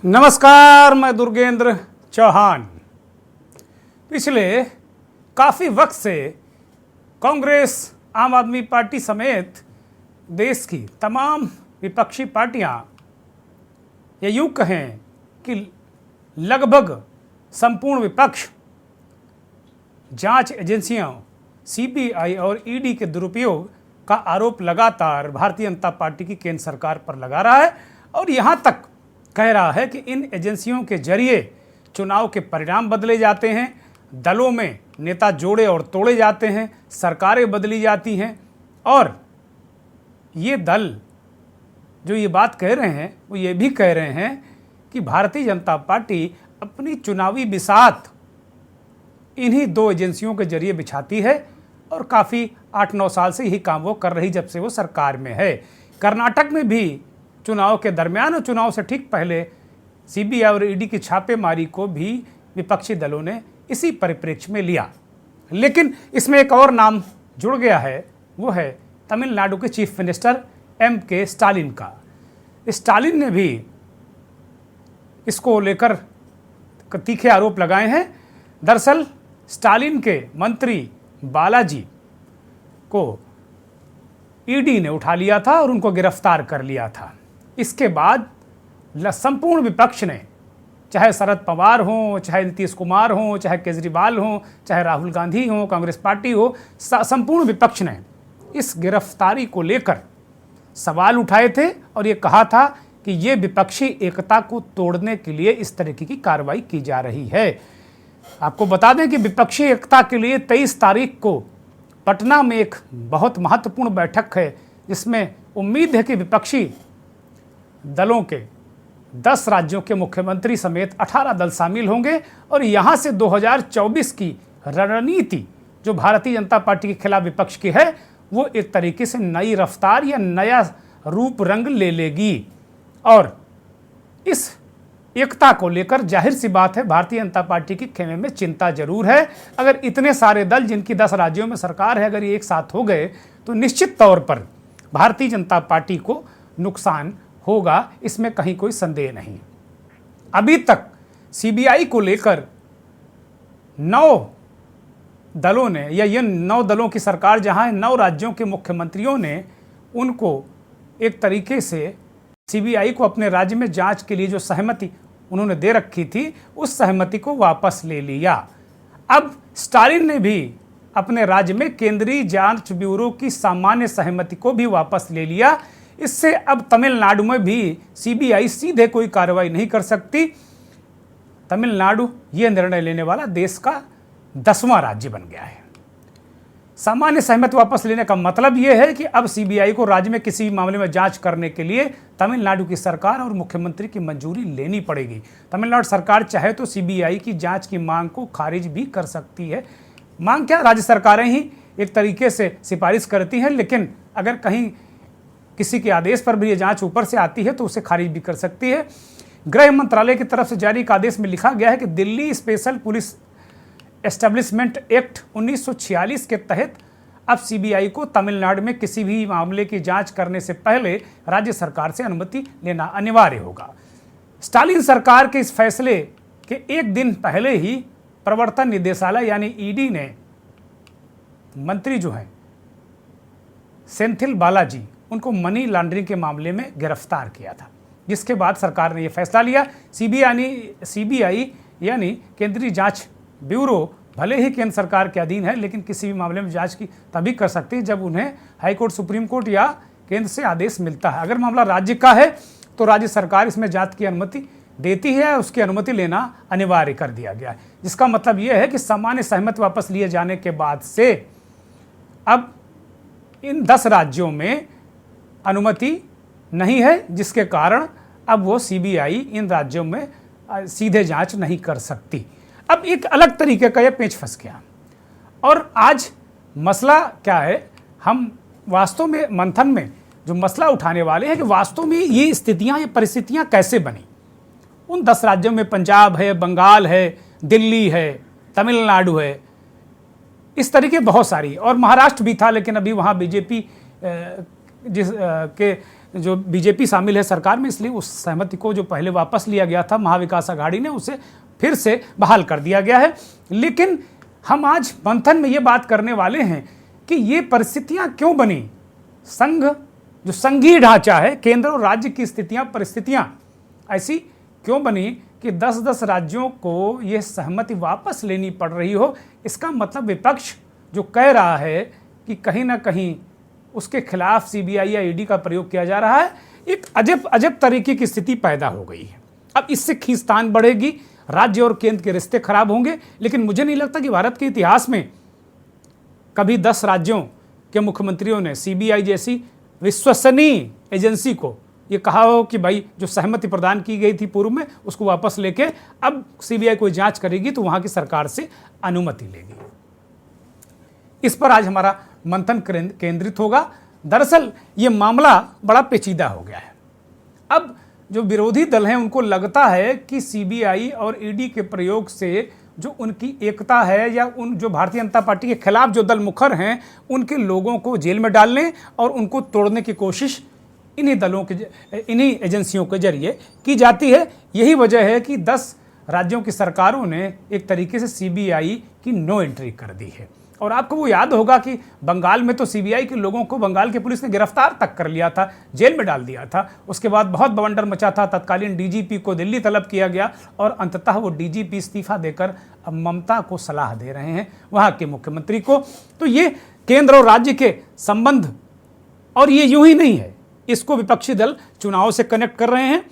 नमस्कार, मैं दुर्गेंद्र चौहान। पिछले काफ़ी वक्त से कांग्रेस, आम आदमी पार्टी समेत देश की तमाम विपक्षी पार्टियां, ये यूँ कहें कि लगभग संपूर्ण विपक्ष जांच एजेंसियों सीबीआई और ईडी के दुरुपयोग का आरोप लगातार भारतीय जनता पार्टी की केंद्र सरकार पर लगा रहा है और यहाँ तक कह रहा है कि इन एजेंसियों के जरिए चुनाव के परिणाम बदले जाते हैं, दलों में नेता जोड़े और तोड़े जाते हैं, सरकारें बदली जाती हैं। और ये दल जो ये बात कह रहे हैं वो ये भी कह रहे हैं कि भारतीय जनता पार्टी अपनी चुनावी बिसात इन्हीं दो एजेंसियों के जरिए बिछाती है और काफ़ी 8-9 साल से यही काम वो कर रही जब से वो सरकार में है। कर्नाटक में भी चुनाव के दरमियान और चुनाव से ठीक पहले सीबीआई और ईडी की छापेमारी को भी विपक्षी दलों ने इसी परिप्रेक्ष्य में लिया। लेकिन इसमें एक और नाम जुड़ गया है, वो है तमिलनाडु के चीफ मिनिस्टर एम.के. स्टालिन का। स्टालिन ने भी इसको लेकर तीखे आरोप लगाए हैं। दरअसल स्टालिन के मंत्री बालाजी को ईडी ने उठा लिया था और उनको गिरफ्तार कर लिया था। इसके बाद संपूर्ण विपक्ष ने, चाहे शरद पवार हों, चाहे नीतीश कुमार हों, चाहे केजरीवाल हों, चाहे राहुल गांधी हों, कांग्रेस पार्टी हो, संपूर्ण विपक्ष ने इस गिरफ्तारी को लेकर सवाल उठाए थे और ये कहा था कि ये विपक्षी एकता को तोड़ने के लिए इस तरीके की कार्रवाई की जा रही है। आपको बता दें कि विपक्षी एकता के लिए 23 तारीख को पटना में एक बहुत महत्वपूर्ण बैठक है, जिसमें उम्मीद है कि विपक्षी दलों के 10 राज्यों के मुख्यमंत्री समेत 18 दल शामिल होंगे और यहाँ से 2024 की रणनीति जो भारतीय जनता पार्टी के खिलाफ विपक्ष की है वो एक तरीके से नई रफ्तार या नया रूप रंग ले लेगी। और इस एकता को लेकर जाहिर सी बात है भारतीय जनता पार्टी की खेमे में चिंता जरूर है। अगर इतने सारे दल जिनकी 10 राज्यों में सरकार है अगर ये एक साथ हो गए तो निश्चित तौर पर भारतीय जनता पार्टी को नुकसान होगा, इसमें कहीं कोई संदेह नहीं। अभी तक सीबीआई को लेकर 9 दलों ने, या ये 9 दलों की सरकार जहां 9 राज्यों के मुख्यमंत्रियों ने उनको एक तरीके से सीबीआई को अपने राज्य में जांच के लिए जो सहमति उन्होंने दे रखी थी उस सहमति को वापस ले लिया। अब स्टालिन ने भी अपने राज्य में केंद्रीय जांच ब्यूरो की सामान्य सहमति को भी वापस ले लिया। इससे अब तमिलनाडु में भी सीबीआई सीधे कोई कार्रवाई नहीं कर सकती। तमिलनाडु ये निर्णय लेने वाला देश का 10वां राज्य बन गया है। सामान्य सहमति वापस लेने का मतलब यह है कि अब सीबीआई को राज्य में किसी भी मामले में जांच करने के लिए तमिलनाडु की सरकार और मुख्यमंत्री की मंजूरी लेनी पड़ेगी। तमिलनाडु सरकार चाहे तो सीबीआई की जांच की मांग को खारिज भी कर सकती है। मांग क्या, राज्य सरकारें ही एक तरीके से सिफारिश करती हैं, लेकिन अगर कहीं किसी के आदेश पर भी ये जांच ऊपर से आती है तो उसे खारिज भी कर सकती है। गृह मंत्रालय की तरफ से जारी एक आदेश में लिखा गया है कि Delhi special police establishment act 1946 के तहत अब सीबीआई को तमिलनाडु में किसी भी मामले की जांच करने से पहले राज्य सरकार से अनुमति लेना अनिवार्य होगा। स्टालिन सरकार के इस फैसले के एक दिन पहले ही प्रवर्तन निदेशालय यानी ईडी ने मंत्री जो हैं सेंथिल बालाजी उनको मनी लॉन्ड्रिंग के मामले में गिरफ्तार किया था, जिसके बाद सरकार ने यह फैसला लिया। सीबीआई यानी केंद्रीय जांच ब्यूरो भले ही केंद्र सरकार के अधीन है, लेकिन किसी भी मामले में जांच की तभी कर सकती है जब उन्हें हाईकोर्ट, सुप्रीम कोर्ट या केंद्र से आदेश मिलता है। अगर मामला राज्य का है तो राज्य सरकार इसमें जांच की अनुमति देती है, उसकी अनुमति लेना अनिवार्य कर दिया गया है। जिसका मतलब यह है कि सामान्य सहमति वापस लिए जाने के बाद से अब इन 10 राज्यों में अनुमति नहीं है, जिसके कारण अब वो सीबीआई इन राज्यों में सीधे जांच नहीं कर सकती। अब एक अलग तरीके का ये पेच फंस गया और आज मसला क्या है, हम वास्तव में मंथन में जो मसला उठाने वाले हैं कि वास्तव में ये स्थितियां, ये परिस्थितियां कैसे बनी। उन 10 राज्यों में पंजाब है, बंगाल है, दिल्ली है, तमिलनाडु है, इस तरीके बहुत सारी, और महाराष्ट्र भी था, लेकिन अभी वहाँ बीजेपी के जो बीजेपी शामिल है सरकार में, इसलिए उस सहमति को जो पहले वापस लिया गया था महाविकास आघाड़ी ने, उसे फिर से बहाल कर दिया गया है। लेकिन हम आज मंथन में ये बात करने वाले हैं कि ये परिस्थितियां क्यों बनी, संघ जो संघीय ढांचा है, केंद्र और राज्य की परिस्थितियां ऐसी क्यों बनी कि 10-10 राज्यों को ये सहमति वापस लेनी पड़ रही हो। इसका मतलब विपक्ष जो कह रहा है कि कहीं ना कहीं उसके खिलाफ सीबीआई या ईडी का प्रयोग किया जा रहा है, एक अजब तरीके की स्थिति पैदा हो गई है। अब इससे खींचतान बढ़ेगी, राज्य और केंद्र के रिश्ते खराब होंगे। लेकिन मुझे नहीं लगता कि भारत के इतिहास में कभी 10 राज्यों के मुख्यमंत्रियों ने सीबीआई जैसी विश्वसनीय एजेंसी को ये कहा हो कि भाई जो सहमति प्रदान की गई थी पूर्व में उसको वापस लेके अब सीबीआई कोई जांच करेगी तो वहां की सरकार से अनुमति लेगी। इस पर आज हमारा मंथन केंद्रित होगा। दरअसल ये मामला बड़ा पेचीदा हो गया है। अब जो विरोधी दल हैं उनको लगता है कि सीबीआई और ईडी के प्रयोग से जो उनकी एकता है या उन जो भारतीय जनता पार्टी के खिलाफ जो दल मुखर हैं उनके लोगों को जेल में डालने और उनको तोड़ने की कोशिश इन्हीं एजेंसियों के जरिए की जाती है। यही वजह है कि 10 राज्यों की सरकारों ने एक तरीके से सीबीआई की नो एंट्री कर दी है। और आपको वो याद होगा कि बंगाल में तो सीबीआई के लोगों को बंगाल की पुलिस ने गिरफ्तार तक कर लिया था, जेल में डाल दिया था। उसके बाद बहुत बवंडर मचा था, तत्कालीन डीजीपी को दिल्ली तलब किया गया और अंततः वो डीजीपी इस्तीफा देकर अब ममता को सलाह दे रहे हैं, वहाँ के मुख्यमंत्री को। तो ये केंद्र और राज्य के संबंध, और ये यूं ही नहीं है, इसको विपक्षी दल चुनाव से कनेक्ट कर रहे हैं।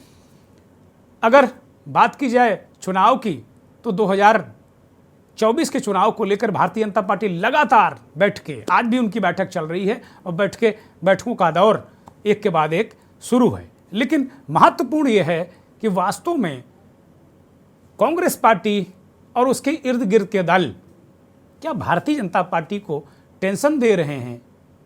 अगर बात की जाए चुनाव की तो 2024 के चुनाव को लेकर भारतीय जनता पार्टी लगातार आज भी उनकी बैठक चल रही है और बैठकों का दौर एक के बाद एक शुरू है। लेकिन महत्वपूर्ण यह है कि वास्तव में कांग्रेस पार्टी और उसके इर्द गिर्द के दल क्या भारतीय जनता पार्टी को टेंशन दे रहे हैं?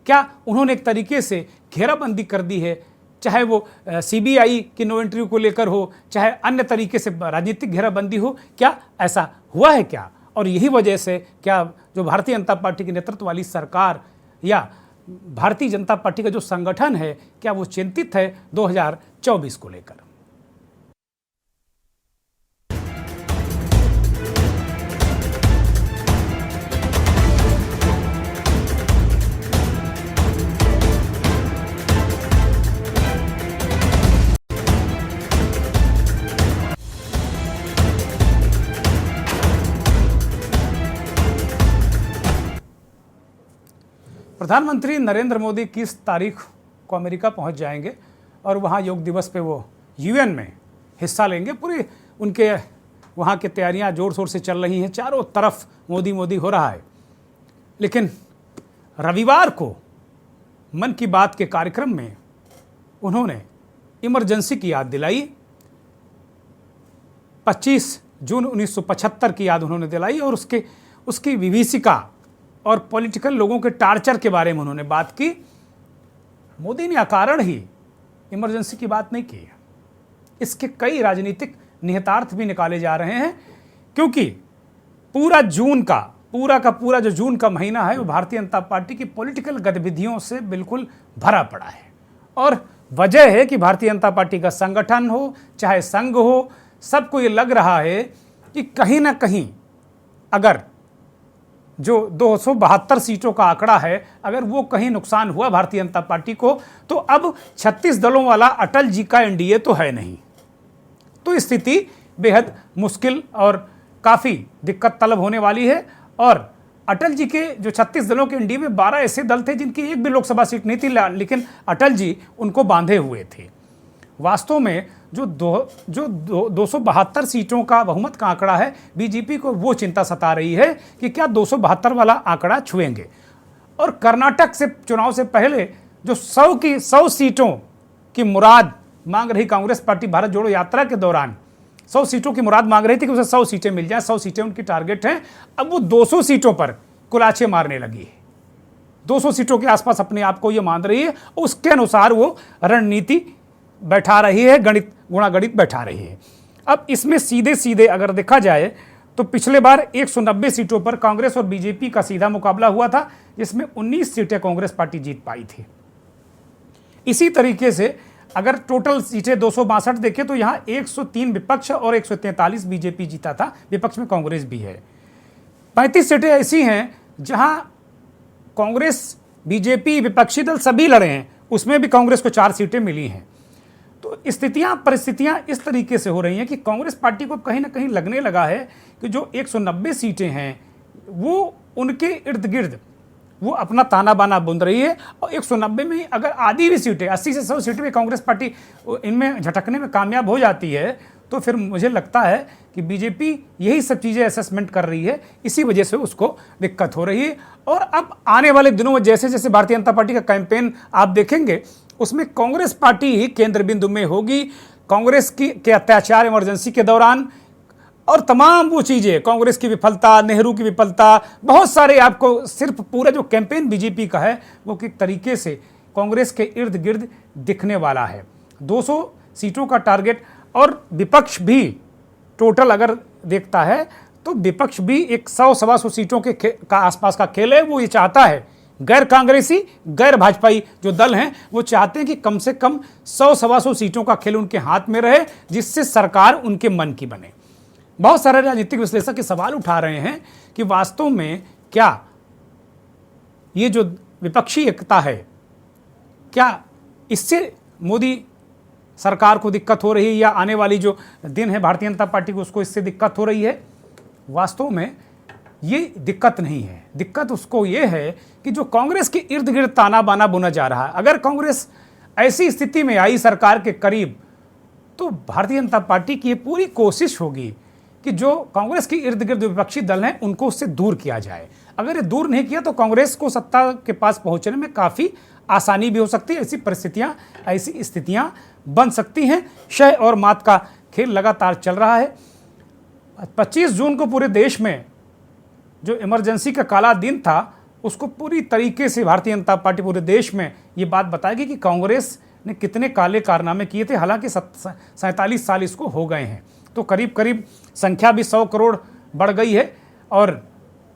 क्या उन्होंने एक तरीके से घेराबंदी कर दी है, चाहे वो सीबीआई की नो एंट्री को लेकर हो, चाहे अन्य तरीके से राजनीतिक घेराबंदी हो? क्या ऐसा हुआ है क्या? और यही वजह से क्या जो भारतीय जनता पार्टी के नेतृत्व वाली सरकार या भारतीय जनता पार्टी का जो संगठन है, क्या वो चिंतित है 2024 को लेकर? प्रधानमंत्री नरेंद्र मोदी 21 तारीख को अमेरिका पहुंच जाएंगे और वहां योग दिवस पे वो यूएन में हिस्सा लेंगे। पूरी उनके वहां की तैयारियां जोर शोर से चल रही हैं, चारों तरफ मोदी मोदी हो रहा है। लेकिन रविवार को मन की बात के कार्यक्रम में उन्होंने इमरजेंसी की याद दिलाई। 25 जून 1975 की याद उन्होंने दिलाई और उसकी विभीषिका और पॉलिटिकल लोगों के टार्चर के बारे में उन्होंने बात की। मोदी ने अकारण ही इमरजेंसी की बात नहीं की। इसके कई राजनीतिक निहितार्थ भी निकाले जा रहे हैं, क्योंकि पूरा जो जून का महीना है वो भारतीय जनता पार्टी की पॉलिटिकल गतिविधियों से बिल्कुल भरा पड़ा है। और वजह है कि भारतीय जनता पार्टी का संगठन हो चाहे संघ हो, सबको ये लग रहा है कि कहीं ना कहीं अगर जो 272 सीटों का आंकड़ा है, अगर वो कहीं नुकसान हुआ भारतीय जनता पार्टी को, तो अब 36 दलों वाला अटल जी का एनडीए तो है नहीं। तो स्थिति बेहद मुश्किल और काफ़ी दिक्कत तलब होने वाली है। और अटल जी के जो 36 दलों के एनडीए में 12 ऐसे दल थे जिनकी एक भी लोकसभा सीट नहीं थी, लेकिन अटल जी उनको बांधे हुए थे। वास्तव में जो 272 सीटों का बहुमत का आंकड़ा है, बीजेपी को वो चिंता सता रही है कि क्या 272 वाला आंकड़ा छुएंगे। और कर्नाटक से चुनाव से पहले जो 100 सीटों की मुराद मांग रही कांग्रेस पार्टी भारत जोड़ो यात्रा के दौरान 100 सीटों की मुराद मांग रही थी कि उसे 100 सीटें मिल जाए, 100 सीटें उनकी टारगेट हैं। अब वो 200 सीटों पर कुलाचे मारने लगी है, 200 सीटों के आसपास अपने आप को ये मान रही है। उसके अनुसार वो रणनीति बैठा रही है, गुणागणित बैठा रही है। अब इसमें सीधे अगर देखा जाए तो पिछले बार 190 सीटों पर कांग्रेस और बीजेपी का सीधा मुकाबला हुआ था, जिसमें 19 सीटें कांग्रेस पार्टी जीत पाई थी। इसी तरीके से अगर टोटल सीटें 262 देखें तो यहाँ 103 विपक्ष और 143 बीजेपी जीता था, विपक्ष में कांग्रेस भी है। 35 सीटें ऐसी हैं जहां कांग्रेस, बीजेपी, विपक्षी दल सभी लड़े हैं, उसमें भी कांग्रेस को 4 सीटें मिली हैं। तो परिस्थितियां इस तरीके से हो रही हैं कि कांग्रेस पार्टी को कहीं ना कहीं लगने लगा है कि जो 190 सीटें हैं वो उनके इर्द गिर्द वो अपना ताना बाना बुन रही है, और 190 में अगर आधी भी सीटें, 80 से 100 सीटें भी कांग्रेस पार्टी इनमें झटकने में कामयाब हो जाती है तो फिर मुझे लगता है कि बीजेपी यही सब चीज़ें असेसमेंट कर रही है, इसी वजह से उसको दिक्कत हो रही है। और अब आने वाले दिनों में जैसे जैसे भारतीय जनता पार्टी का कैंपेन आप देखेंगे, उसमें कांग्रेस पार्टी ही केंद्र बिंदु में होगी। कांग्रेस के अत्याचार इमरजेंसी के दौरान और तमाम वो चीज़ें, कांग्रेस की विफलता, नेहरू की विफलता, बहुत सारे आपको सिर्फ पूरा जो कैंपेन बीजेपी का है वो किस तरीके से कांग्रेस के इर्द गिर्द दिखने वाला है। 200 सीटों का टारगेट, और विपक्ष भी टोटल अगर देखता है तो विपक्ष भी एक 100-125 सीटों का आसपास का खेल है। वो ये चाहता है, गैर कांग्रेसी, गैर भाजपाई जो दल हैं वो चाहते हैं कि कम से कम 100-125 सीटों का खेल उनके हाथ में रहे, जिससे सरकार उनके मन की बने। बहुत सारे राजनीतिक विश्लेषक ये सवाल उठा रहे हैं कि वास्तव में क्या ये जो विपक्षी एकता है, क्या इससे मोदी सरकार को दिक्कत हो रही है, या आने वाली जो दिन है भारतीय जनता पार्टी को उसको इससे दिक्कत हो रही है? वास्तव में ये दिक्कत नहीं है। दिक्कत उसको ये है कि जो कांग्रेस के इर्द गिर्द ताना बाना बुना जा रहा है, अगर कांग्रेस ऐसी स्थिति में आई सरकार के करीब, तो भारतीय जनता पार्टी की ये पूरी कोशिश होगी कि जो कांग्रेस के इर्द गिर्द विपक्षी दल हैं उनको उससे दूर किया जाए। अगर ये दूर नहीं किया तो कांग्रेस को सत्ता के पास पहुंचने में काफ़ी आसानी भी हो सकती है। ऐसी स्थितियां बन सकती हैं। शह और मात का खेल लगातार चल रहा है। 25 जून को पूरे देश में जो इमरजेंसी का काला दिन था, उसको पूरी तरीके से भारतीय जनता पार्टी पूरे देश में ये बात बताएगी कि कांग्रेस ने कितने काले कारनामे किए थे। हालांकि 47 साल इसको हो गए हैं, तो करीब करीब संख्या भी 100 करोड़ बढ़ गई है और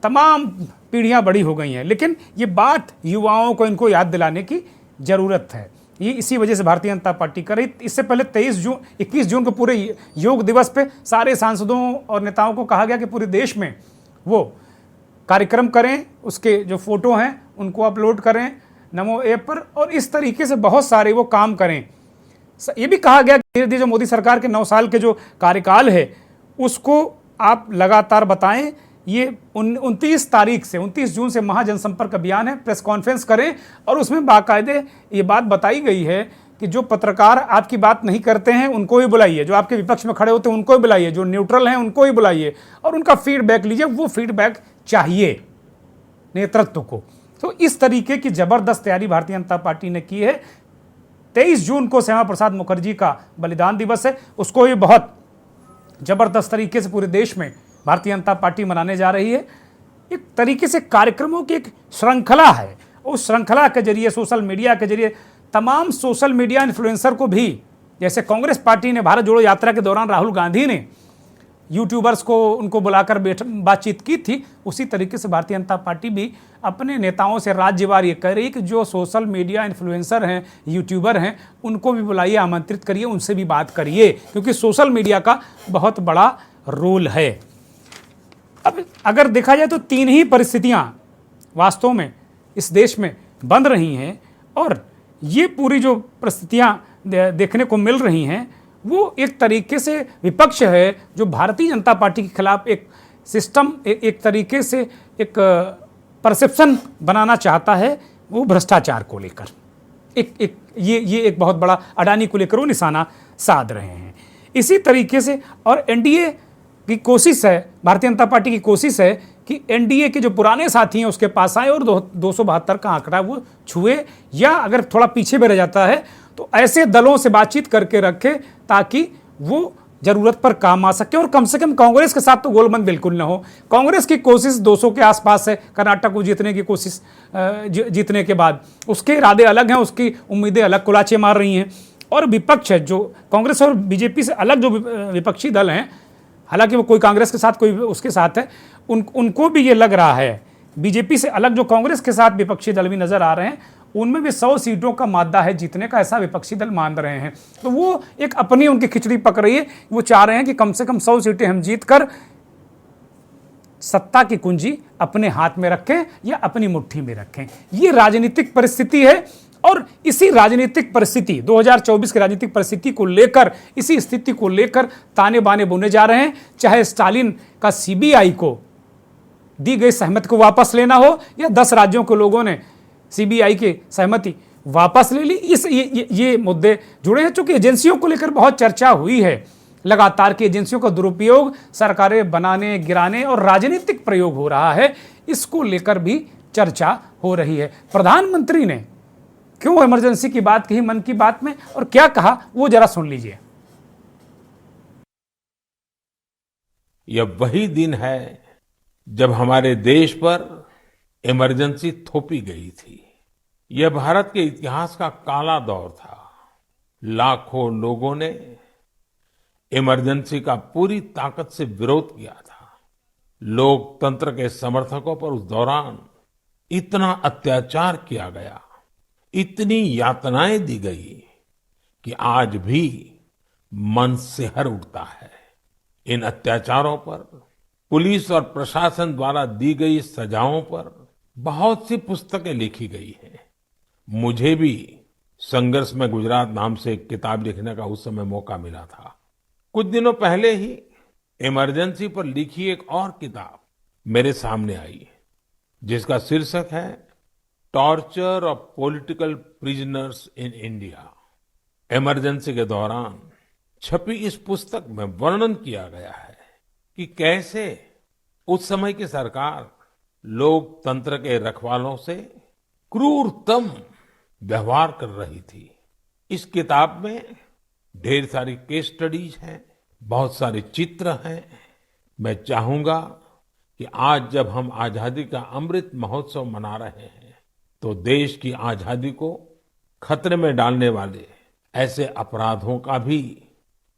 तमाम पीढ़ियां बड़ी हो गई हैं। लेकिन ये बात युवाओं को इनको याद दिलाने की ज़रूरत है। ये इसी वजह से भारतीय जनता पार्टी कर रही। इससे पहले 21 जून को पूरे योग दिवस पे सारे सांसदों और नेताओं को कहा गया कि पूरे देश में वो कार्यक्रम करें, उसके जो फोटो हैं उनको अपलोड करें नमो ऐप पर, और इस तरीके से बहुत सारे वो काम करें। ये भी कहा गया कि धीरे धीरे जो मोदी सरकार के 9 साल के जो कार्यकाल है उसको आप लगातार बताएं। ये 29 जून से महाजनसंपर्क अभियान है, प्रेस कॉन्फ्रेंस करें और उसमें बाकायदे ये बात बताई गई है कि जो पत्रकार आपकी बात नहीं करते हैं उनको ही बुलाइए, जो आपके विपक्ष में खड़े होते हैं उनको ही बुलाइए, जो न्यूट्रल हैं उनको ही बुलाइए और उनका फीडबैक लीजिए। वो फीडबैक चाहिए नेतृत्व को। तो इस तरीके की जबरदस्त तैयारी भारतीय जनता पार्टी ने की है। 23 जून को श्यामा प्रसाद मुखर्जी का बलिदान दिवस है, उसको ये बहुत जबरदस्त तरीके से पूरे देश में भारतीय जनता पार्टी मनाने जा रही है। एक तरीके से कार्यक्रमों की एक श्रृंखला है। उस श्रृंखला के जरिए, सोशल मीडिया के जरिए, तमाम सोशल मीडिया इन्फ्लुएंसर को भी, जैसे कांग्रेस पार्टी ने भारत जोड़ो यात्रा के दौरान राहुल गांधी ने यूट्यूबर्स को उनको बुलाकर बातचीत की थी, उसी तरीके से भारतीय जनता पार्टी भी अपने नेताओं से राज्यवार ये कह रही है कि जो सोशल मीडिया इन्फ्लुएंसर हैं, यूट्यूबर हैं, उनको भी बुलाइए, आमंत्रित करिए, उनसे भी बात करिए, क्योंकि सोशल मीडिया का बहुत बड़ा रोल है। अब अगर देखा जाए तो 3 ही परिस्थितियां वास्तव में इस देश में बन रही हैं, और ये पूरी जो परिस्थितियां देखने को मिल रही हैं वो एक तरीके से विपक्ष है जो भारतीय जनता पार्टी के खिलाफ एक सिस्टम, एक तरीके से एक परसेप्शन बनाना चाहता है, वो भ्रष्टाचार को लेकर ये एक बहुत बड़ा अडानी को लेकर वो निशाना साध रहे हैं। इसी तरीके से और एनडीए की कोशिश है, भारतीय जनता पार्टी की कोशिश है कि एनडीए के जो पुराने साथी हैं उसके पास आए और 272 का आंकड़ा वो छुए, या अगर थोड़ा पीछे भी रह जाता है तो ऐसे दलों से बातचीत करके रखे ताकि वो जरूरत पर काम आ सके। और कम से कम कांग्रेस के साथ तो गोलबंद बिल्कुल ना हो। कांग्रेस की कोशिश 200 के आसपास है, कर्नाटक को जीतने की कोशिश, जीतने के बाद उसके इरादे अलग हैं, उसकी उम्मीदें अलग कुलाचे मार रही हैं। और विपक्ष है जो कांग्रेस और बीजेपी से अलग जो विपक्षी दल हैं, हालांकि वो कोई कांग्रेस के साथ कोई उसके साथ है, उनको भी ये लग रहा है, बीजेपी से अलग जो कांग्रेस के साथ विपक्षी दल भी नजर आ रहे हैं, उनमें भी 100 सीटों का मादा है जीतने का, ऐसा विपक्षी दल मान रहे हैं। तो वो एक अपनी उनकी खिचड़ी पक रही है। वो चाह रहे हैं कि कम से कम 100 सीटें हम जीत कर सत्ता की कुंजी अपने हाथ में रखें या अपनी मुट्ठी में रखें। ये राजनीतिक परिस्थिति है और इसी राजनीतिक परिस्थिति 2024 की राजनीतिक परिस्थिति को लेकर, इसी स्थिति को लेकर ताने बाने बुने जा रहे हैं। चाहे स्टालिन का सीबीआई को दी गई सहमति को वापस लेना हो या 10 राज्यों के लोगों ने सीबीआई की सहमति वापस ले ली, ये मुद्दे जुड़े हैं। चूंकि एजेंसियों को लेकर बहुत चर्चा हुई है, लगातार की एजेंसियों का दुरुपयोग सरकारें बनाने, गिराने और राजनीतिक प्रयोग हो रहा है, इसको लेकर भी चर्चा हो रही है। प्रधानमंत्री ने क्यों इमरजेंसी की बात कही मन की बात में और क्या कहा, वो जरा सुन लीजिए। यह वही दिन है जब हमारे देश पर इमरजेंसी थोपी गई थी। यह भारत के इतिहास का काला दौर था। लाखों लोगों ने इमरजेंसी का पूरी ताकत से विरोध किया था। लोकतंत्र के समर्थकों पर उस दौरान इतना अत्याचार किया गया, इतनी यातनाएं दी गई कि आज भी मन सिहर उठता है। इन अत्याचारों पर, पुलिस और प्रशासन द्वारा दी गई सजाओं पर बहुत सी पुस्तकें लिखी गई हैं। मुझे भी संघर्ष में गुजरात नाम से एक किताब लिखने का उस समय मौका मिला था। कुछ दिनों पहले ही इमरजेंसी पर लिखी एक और किताब मेरे सामने आई, जिसका शीर्षक है torture of political prisoners in India. Emergency के दौरान छपी इस पुस्तक में वर्णन किया गया है कि कैसे उस समय की सरकार लोकतंत्र के रखवालों से क्रूरतम व्यवहार कर रही थी। इस किताब में ढेर सारी केस स्टडीज हैं, बहुत सारे चित्र हैं। मैं चाहूंगा कि आज जब हम आजादी का अमृत महोत्सव मना रहे हैं, तो देश की आजादी को खतरे में डालने वाले ऐसे अपराधों का भी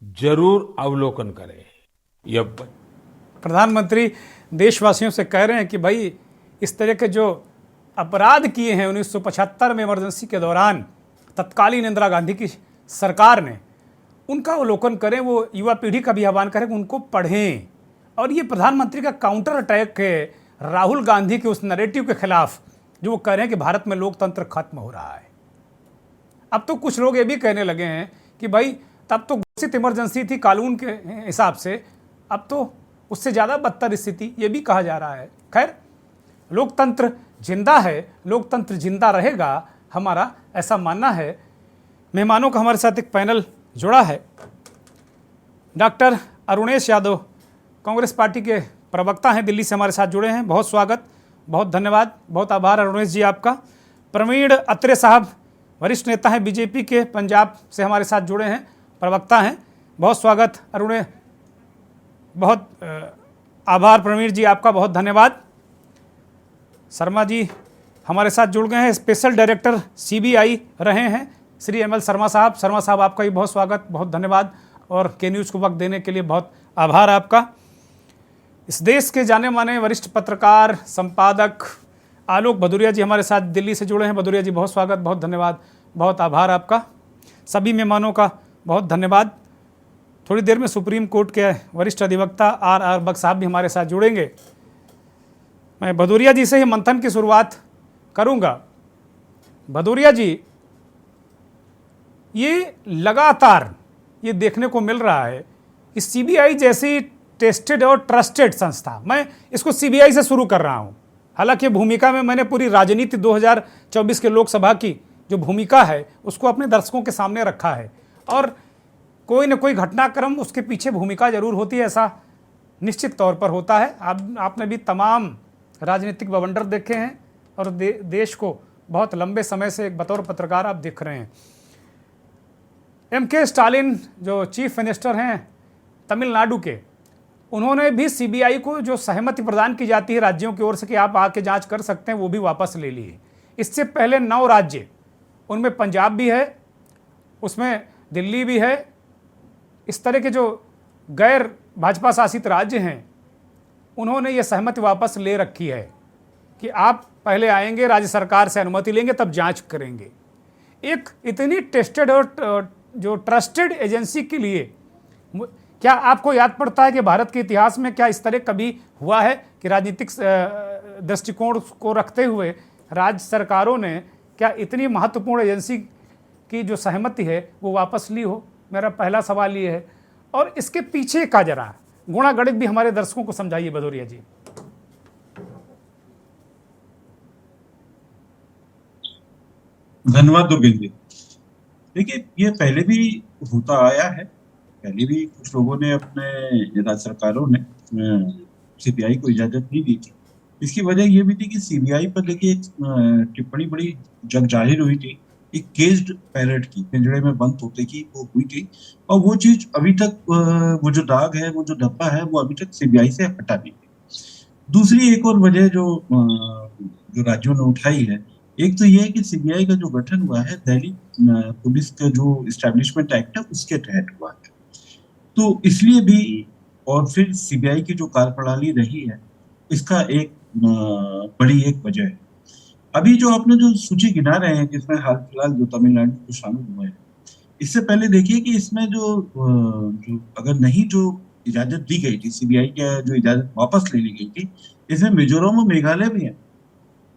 जरूर अवलोकन करें। यह प्रधानमंत्री देशवासियों से कह रहे हैं कि भाई इस तरह के जो अपराध किए हैं 1975 में इमरजेंसी के दौरान तत्कालीन इंदिरा गांधी की सरकार ने, उनका अवलोकन करें। वो युवा पीढ़ी का भी आह्वान करें कि उनको पढ़ें। और ये प्रधानमंत्री का काउंटर अटैक है राहुल गांधी के उस नैरेटिव के खिलाफ जो वो कह रहे हैं कि भारत में लोकतंत्र खत्म हो रहा है। अब तो कुछ लोग ये भी कहने लगे हैं कि भाई तब तो घोषित इमरजेंसी थी कानून के हिसाब से, अब तो उससे ज़्यादा बदतर स्थिति, ये भी कहा जा रहा है। खैर, लोकतंत्र जिंदा है, लोकतंत्र जिंदा रहेगा, हमारा ऐसा मानना है। मेहमानों का हमारे साथ एक पैनल जुड़ा है। डॉक्टर अरुणेश यादव कांग्रेस पार्टी के प्रवक्ता हैं, दिल्ली से हमारे साथ जुड़े हैं। बहुत स्वागत, बहुत धन्यवाद, बहुत आभार अरुणेश जी आपका। प्रवीण अत्रे साहब वरिष्ठ नेता हैं बीजेपी के, पंजाब से हमारे साथ जुड़े हैं, प्रवक्ता हैं। बहुत स्वागत अरुणेश, बहुत आभार प्रवीण जी आपका, बहुत धन्यवाद। शर्मा जी हमारे साथ जुड़ गए हैं, स्पेशल डायरेक्टर सीबीआई रहे हैं श्री एमएल शर्मा साहब। शर्मा साहब आपका भी बहुत स्वागत, बहुत धन्यवाद और के न्यूज़ को वक्त देने के लिए बहुत आभार आपका। इस देश के जाने माने वरिष्ठ पत्रकार, संपादक आलोक भदौरिया जी हमारे साथ दिल्ली से जुड़े हैं। भदौरिया जी बहुत स्वागत, बहुत धन्यवाद, बहुत आभार आपका। सभी मेहमानों का बहुत धन्यवाद। थोड़ी देर में सुप्रीम कोर्ट के वरिष्ठ अधिवक्ता आर बख्श साहब भी हमारे साथ जुड़ेंगे। मैं भदौरिया जी से ही मंथन की शुरुआत करूंगा। भदौरिया जी, ये लगातार ये देखने को मिल रहा है कि सीबीआई जैसी टेस्टेड और ट्रस्टेड संस्था, मैं इसको सीबीआई से शुरू कर रहा हूं। हालांकि भूमिका में मैंने पूरी राजनीति 2024 के लोकसभा की जो भूमिका है उसको अपने दर्शकों के सामने रखा है, और कोई न कोई घटनाक्रम उसके पीछे भूमिका जरूर होती है, ऐसा निश्चित तौर पर होता है। आपने भी तमाम राजनीतिक बवंडर देखे हैं और देश को बहुत लंबे समय से एक बतौर पत्रकार आप देख रहे हैं। एमके स्टालिन जो चीफ मिनिस्टर हैं तमिलनाडु के, उन्होंने भी सीबीआई को जो सहमति प्रदान की जाती है राज्यों की ओर से कि आप आके जांच कर सकते हैं, वो भी वापस ले लिए। इससे पहले 9 राज्य, उनमें पंजाब भी है, उसमें दिल्ली भी है, इस तरह के जो गैर भाजपा शासित राज्य हैं, उन्होंने ये सहमति वापस ले रखी है कि आप पहले आएंगे, राज्य सरकार से अनुमति लेंगे, तब जांच करेंगे। एक इतनी टेस्टेड और जो ट्रस्टेड एजेंसी के लिए क्या आपको याद पड़ता है कि भारत के इतिहास में क्या इस तरह कभी हुआ है कि राजनीतिक दृष्टिकोण को रखते हुए राज्य सरकारों ने क्या इतनी महत्वपूर्ण एजेंसी की जो सहमति है वो वापस ली हो? मेरा पहला सवाल ये है। और इसके पीछे का जरा गुणा गणित भी हमारे दर्शकों को समझाइए भदौरिया जी। धन्यवाद दुर्गेश जी। देखिए, ये पहले भी होता आया है। पहले भी कुछ लोगों ने, अपने राज्य सरकारों ने सीबीआई को इजाजत नहीं दी थी। इसकी वजह ये भी थी कि सीबीआई पर देखिए एक टिप्पणी बड़ी जग जाहिर हुई थी, एक केज्ड पैरेट की, पिंजड़े में बंद तोते की वो हुई थी। और वो चीज अभी तक, वो जो दाग है, वो जो धब्बा है, वो अभी तक सीबीआई से हटा नहीं है। दूसरी एक और वजह जो राज्यों ने उठाई है, एक तो ये है कि सीबीआई का जो गठन हुआ है दिल्ली पुलिस का जो इस्टेब्लिशमेंट एक्ट है उसके तहत हुआ है, तो इसलिए भी। और फिर सीबीआई की जो कार्यप्रणाली रही है, इसका एक बड़ी एक वजह है। अभी जो आपने जो सूची गिना रहे हैं, जिसमें हाल फिलहाल जो तमिलनाडु को शामिल हुए हैं, इससे पहले देखिए कि इसमें जो अगर नहीं जो इजाजत दी गई थी, सीबीआई की जो इजाजत वापस ले ली गई थी, इसमें मिजोरम और मेघालय भी है।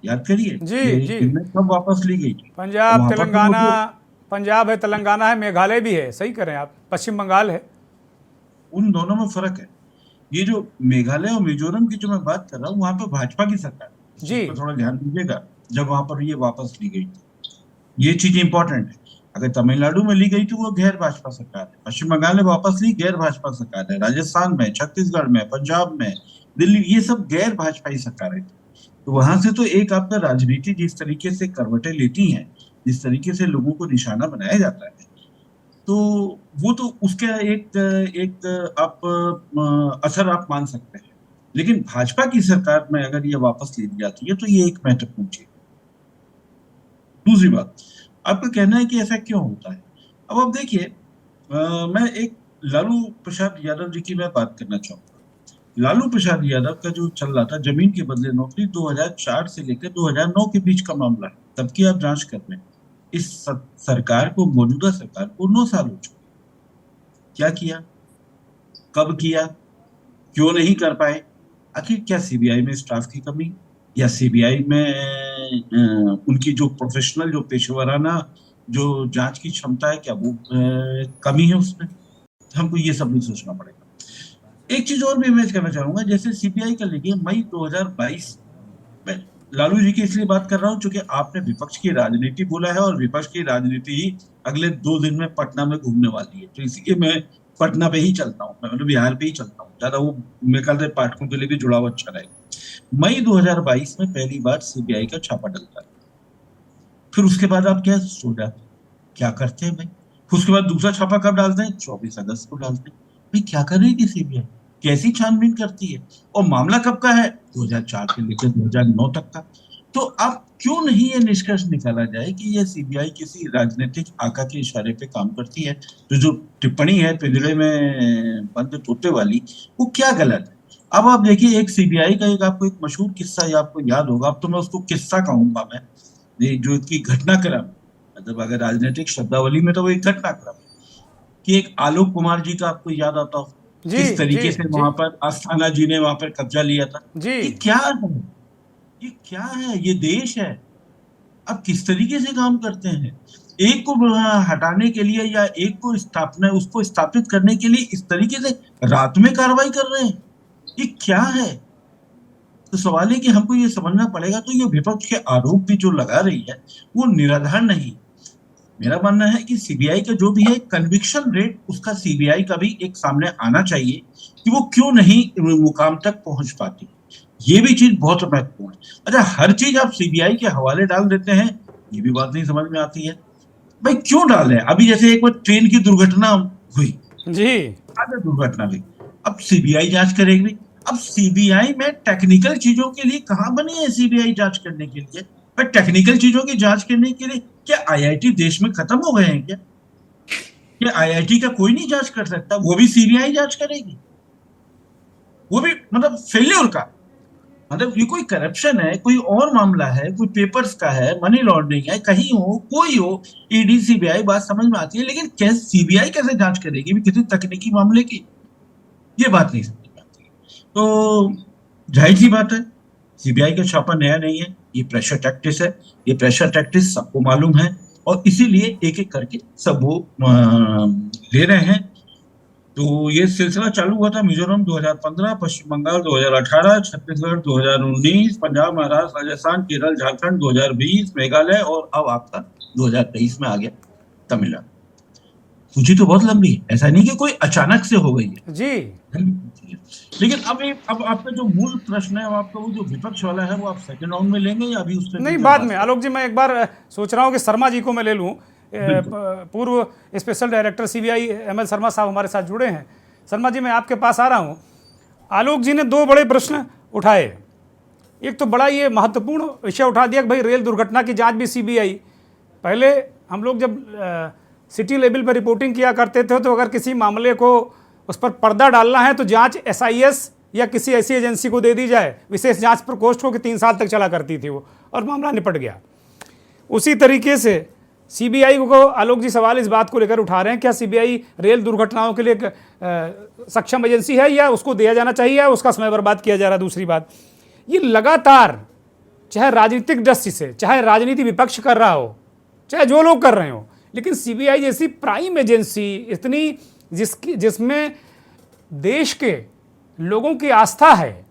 याद करिए जी। इनमें कब वापस ली गई थी। पंजाब, तेलंगाना, पंजाब है, तेलंगाना है, मेघालय भी है, सही करें आप, पश्चिम बंगाल है। उन दोनों में फर्क है। ये जो मेघालय और मिजोरम की जो मैं बात कर रहा हूँ, वहां पर भाजपा की सरकार, जी, पर थोड़ा ध्यान दीजिएगा, जब वहां पर ये वापस ली गई थी। ये चीज इंपॉर्टेंट है। अगर तमिलनाडु में ली गई थी, वो गैर भाजपा सरकार है। पश्चिम बंगाल में वापस ली, गैर भाजपा सरकार है। राजस्थान में, छत्तीसगढ़ में, पंजाब में, दिल्ली, ये सब गैर भाजपाई सरकारें थी। तो वहां से तो एक आपका राजनीति जिस तरीके से करवटें लेती हैं, जिस तरीके से लोगों को निशाना बनाया जाता है, तो वो तो उसका एक आप असर आप मान सकते हैं। लेकिन भाजपा की सरकार में अगर ये वापस ले ली जाती है, तो ये एक महत्वपूर्ण चीज। दूसरी बात, आपका कहना है कि ऐसा क्यों होता है। अब आप देखिए, मैं एक लालू प्रसाद यादव जी की मैं बात करना चाहूंगा। लालू प्रसाद यादव का जो चल रहा था जमीन के बदले नौकरी, 2004 से लेकर 2009 के बीच का मामला है, तब की आप जांच कर रहे हैं। इस सरकार को, मौजूदा सरकार को 9 साल हो चुके। क्या किया, कब किया, क्यों नहीं कर पाए? आखिर क्या सीबीआई में स्टाफ की कमी, या सीबीआई में उनकी जो प्रोफेशनल, जो पेशेवराना जो जांच की क्षमता है, क्या वो कमी है उसमें? हमको ये सब भी सोचना पड़ेगा। एक चीज और भी इमेज करना चाहूंगा, जैसे सीबीआई का लेके मई 2022 में, लालू जी की इसलिए बात कर रहा हूं क्योंकि आपने विपक्ष की राजनीति बोला है, और विपक्ष की राजनीति ही अगले 2 दिन में पटना में घूमने वाली है, तो इसलिए मैं पटना पे ही चलता हूँ, मैं बिहार पे ही चलता हूँ, ज्यादा वो मेरे ख्याल से पाठकों के लिए भी जुड़ाव अच्छा रहेगा। मई 2022 में पहली बार सीबीआई का छापा डलता है। फिर उसके बाद आप क्या सोचा, क्या करते हैं भाई? उसके बाद दूसरा छापा कब डालते हैं? 24 अगस्त को डालते हैं। भाई क्या कर रही थी सीबीआई, कैसी छानबीन करती है? और मामला कब का है? 2004 से लेकर 2009 तक का। तो अब क्यों नहीं ये निष्कर्ष निकाला जाए कि ये सीबीआई किसी राजनीतिक आका के इशारे पे काम करती है? तो जो टिप्पणी है पिंजड़े में बंद तोते वाली, वो क्या गलत है? अब आप देखिए, एक सीबीआई का एक आपको एक मशहूर किस्सा आपको याद होगा, अब तो मैं उसको किस्सा कहूंगा, मैं ये जो इसकी घटनाक्रम, मतलब अगर राजनीतिक शब्दावली में तो वो एक घटनाक्रम, कि एक आलोक कुमार जी का आपको याद आता हो, किस तरीके से वहां पर अस्थाना जी ने वहां पर कब्जा लिया था। ये क्या है, ये क्या है? ये देश है। अब किस तरीके से काम करते हैं, एक को हटाने के लिए या एक को स्थापना, उसको स्थापित करने के लिए इस तरीके से रात में कार्रवाई कर रहे हैं, ये क्या है? तो सवाल है कि हमको ये समझना पड़ेगा। तो ये विपक्ष के आरोप भी जो लगा रही है, वो निराधार नहीं। मेरा मानना है कि सीबीआई का जो भी है कन्विक्शन रेट, उसका सीबीआई का भी एक सामने आना चाहिए कि वो क्यों नहीं मुकाम तक पहुंच पाती। ये भी चीज बहुत महत्वपूर्ण है। अच्छा, हर चीज आप सीबीआई के हवाले डाल देते हैं, ये भी बात नहीं समझ में आती है। भाई क्यों डाल रहे हैं? अभी जैसे एक बार ट्रेन की दुर्घटना हुई जी, दुर्घटना हुई, अब सीबीआई जांच करेगी। अब सीबीआई में टेक्निकल चीजों के लिए कहां बनी है सीबीआई जांच करने के लिए? पर टेक्निकल चीजों की जांच करने के लिए क्या आईआईटी देश में खत्म हो गए हैं क्या? क्या आईआईटी का कोई नहीं जांच कर सकता? वो भी सीबीआई जांच करेगी, वो भी मतलब फेल्योर का। मतलब ये कोई करप्शन है, कोई और मामला है, कोई पेपर्स का है, मनी लॉन्ड्रिंग है, कहीं हो कोई हो, ईडी सीबीआई बात समझ में आती है, लेकिन कैसे सीबीआई कैसे जांच करेगी भी किसी तकनीकी मामले की, ये बात नहीं समझ में आती है। तो जाहिर सी बात है, सीबीआई का छापा नया नहीं है, ये प्रेशर टैक्टिस है, ये प्रेशर टैक्टिस सबको मालूम है, और इसीलिए एक एक करके सब वो ले रहे हैं। तो ये सिलसिला चालू हुआ था मिजोरम 2015, पश्चिम बंगाल 2018, छत्तीसगढ़ 2019, पंजाब, महाराष्ट्र, राजस्थान, केरल, झारखंड 2020, मेघालय, और अब आपका 2023 में आ गया तमिलनाडु। सूची तो बहुत लंबी है, ऐसा नहीं कि कोई अचानक से हो गई है। जी। लेकिन अब आपका जो मूल प्रश्न है, आपका वो जो विपक्ष वाला है, वो आप सेकंड राउंड में लेंगे या अभी उस पर नहीं, डीटेल बाद बात में करें? आलोक जी, मैं एक बार सोच रहा हूँ कि शर्मा जी को मैं ले लूँ। बिल्कुल। पूर्व special director CBI ML Sharma साहब हमारे साथ जुड़े हैं। शर्मा जी, मैं आपके पास आ रहा हूँ। आलोक जी ने दो बड़े प्रश्न उठाए। एक तो बड़ा ये महत्वपूर्ण विषय उठा दिया कि भाई रेल दुर्घटना की जांच भी सीबीआई। पहले हम लोग जब सिटी लेवल पर रिपोर्टिंग किया करते थे तो अगर किसी मामले को उस पर पर्दा डालना है तो जांच एसआईएस या किसी ऐसी एजेंसी को दे दी जाए, विशेष जांच प्रकोष्ठ को, कि 3 साल तक चला करती थी वो, और मामला निपट गया। उसी तरीके से सीबीआई को आलोक जी सवाल इस बात को लेकर उठा रहे हैं, क्या सीबीआई रेल दुर्घटनाओं के लिए सक्षम एजेंसी है या उसको दिया जाना चाहिए या उसका समय बर्बाद किया जा रहा है। दूसरी बात, ये लगातार चाहे राजनीतिक दृष्टि से, चाहे राजनीति विपक्ष कर रहा हो, चाहे जो लोग कर रहे हो, लेकिन सीबीआई जैसी प्राइम एजेंसी, इतनी जिसमें देश के लोगों की आस्था है,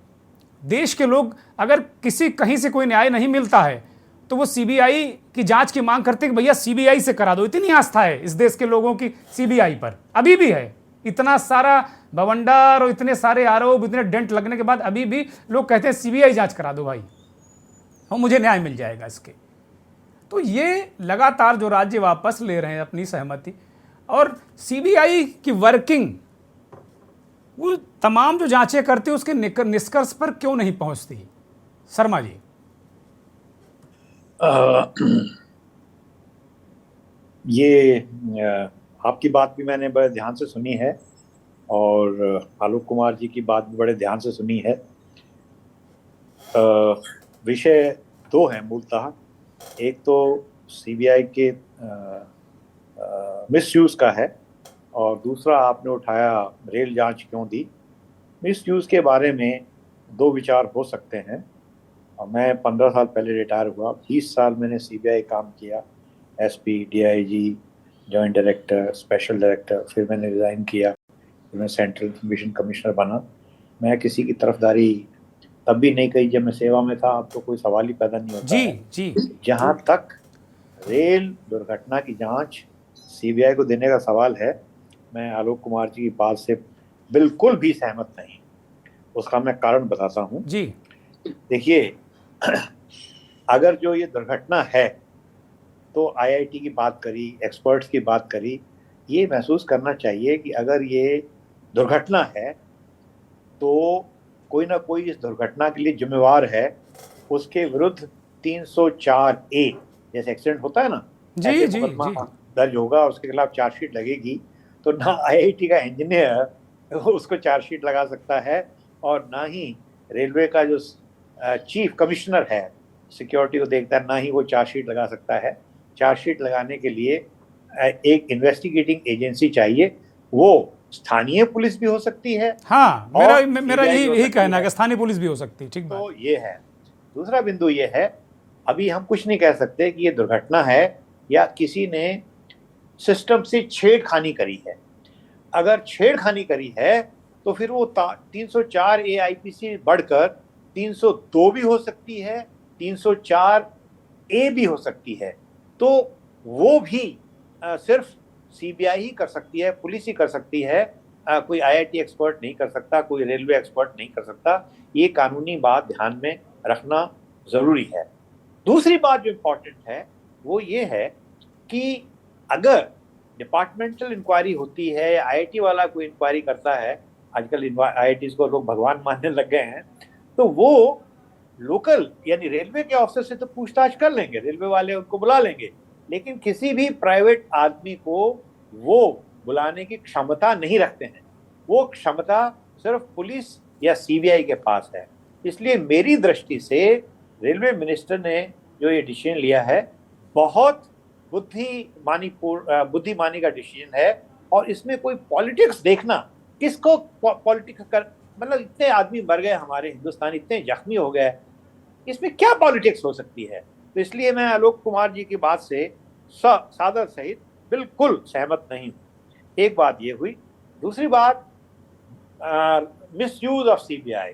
देश के लोग अगर किसी कहीं से कोई न्याय नहीं मिलता है तो वो सीबीआई की जांच की मांग करते हैं कि भैया सीबीआई से करा दो। इतनी आस्था है इस देश के लोगों की सीबीआई पर, अभी भी है। इतना सारा बवंडर और इतने सारे आरोप, इतने डेंट लगने के बाद अभी भी लोग कहते हैं सीबीआई जांच करा दो भाई, और मुझे न्याय मिल जाएगा इसके। तो ये लगातार जो राज्य वापस ले रहे हैं अपनी सहमति, और सीबीआई की वर्किंग, वो तमाम जो जांचें करती है उसके निष्कर्ष पर क्यों नहीं पहुंचती? शर्मा जी। ये आपकी बात भी मैंने बड़े ध्यान से सुनी है और आलोक कुमार जी की बात भी बड़े ध्यान से सुनी है। विषय दो हैं मूलतः। एक तो सीबीआई के मिसयूज का है, और दूसरा आपने उठाया रेल जांच क्यों दी। मिसयूज के बारे में दो विचार हो सकते हैं। मैं 15 साल पहले रिटायर हुआ, 20 साल मैंने सीबीआई काम किया, SP, DIG, joint director, special director, फिर मैंने रिज़ाइन किया, फिर मैं सेंट्रल इंफॉर्मेशन कमिश्नर बना। मैं किसी की तरफदारी तब भी नहीं कही जब मैं सेवा में था, अब तो कोई सवाल ही पैदा नहीं होता जी है। जी। जहाँ तक रेल दुर्घटना की जांच सीबीआई को देने का सवाल है, मैं आलोक कुमार जी की बात से बिल्कुल भी सहमत नहीं। उसका मैं कारण बताता हूँ जी। देखिए, अगर जो ये दुर्घटना है तो आईआईटी की बात करी, एक्सपर्ट्स की बात करी, ये महसूस करना चाहिए कि अगर ये दुर्घटना है तो कोई ना कोई इस दुर्घटना के लिए जिम्मेवार है। उसके विरुद्ध 304A जैसे एक्सीडेंट होता है ना, जी ऐसे जी मुकदमा जी। दर्ज होगा, उसके खिलाफ चार्जशीट लगेगी। तो ना आईआईटी का इंजीनियर उसको चार्जशीट लगा सकता है, और ना ही रेलवे का जो चीफ कमिश्नर है, सिक्योरिटी को देखता है, ना ही वो चार्जशीट लगा सकता है। चार्जशीट लगाने के लिए एक इन्वेस्टिगेटिंग एजेंसी चाहिए। वो स्थानीय पुलिस भी हो सकती है। हाँ, और मेरा CBI हो यही सकती कहना है है। कि स्थानीय पुलिस भी हो सकती है। ठीक बात। तो ये है। दूसरा बिंदु ये है, अभी हम कुछ नहीं कह सकते कि ये दुर्घटना है या किसी ने सिस्टम से छेड़खानी करी है। अगर छेड़खानी करी है तो फिर वो 304A आईपीसी बढ़कर 302 भी हो सकती है, 304A भी हो सकती है। तो वो भी सिर्फ सीबीआई ही कर सकती है, पुलिस ही कर सकती है। कोई आईआईटी एक्सपर्ट नहीं कर सकता, कोई रेलवे एक्सपर्ट नहीं कर सकता। ये कानूनी बात ध्यान में रखना जरूरी है। दूसरी बात जो इम्पोर्टेंट है वो ये है कि अगर डिपार्टमेंटल इंक्वायरी होती है, आईआईटी वाला कोई इंक्वायरी करता है, आजकल आईआईटी को लोग भगवान मानने लग गए हैं, तो वो लोकल यानी रेलवे के ऑफिसर से तो पूछताछ कर लेंगे, रेलवे वाले उनको बुला लेंगे, लेकिन किसी भी प्राइवेट आदमी को वो बुलाने की क्षमता नहीं रखते हैं। वो क्षमता सिर्फ पुलिस या सीबीआई के पास है। इसलिए मेरी दृष्टि से रेलवे मिनिस्टर ने जो ये डिसीजन लिया है बहुत बुद्धिमानी का डिसीजन है। और इसमें कोई पॉलिटिक्स देखना, किसको पॉलिटिक्स कर, मतलब इतने आदमी मर गए हमारे हिंदुस्तान, इतने जख्मी हो गए, इसमें क्या पॉलिटिक्स हो सकती है। तो इसलिए मैं आलोक कुमार जी की बात से सादर सहित बिल्कुल सहमत नहीं हूँ। एक बात ये हुई। दूसरी बात, मिसयूज ऑफ सीबीआई,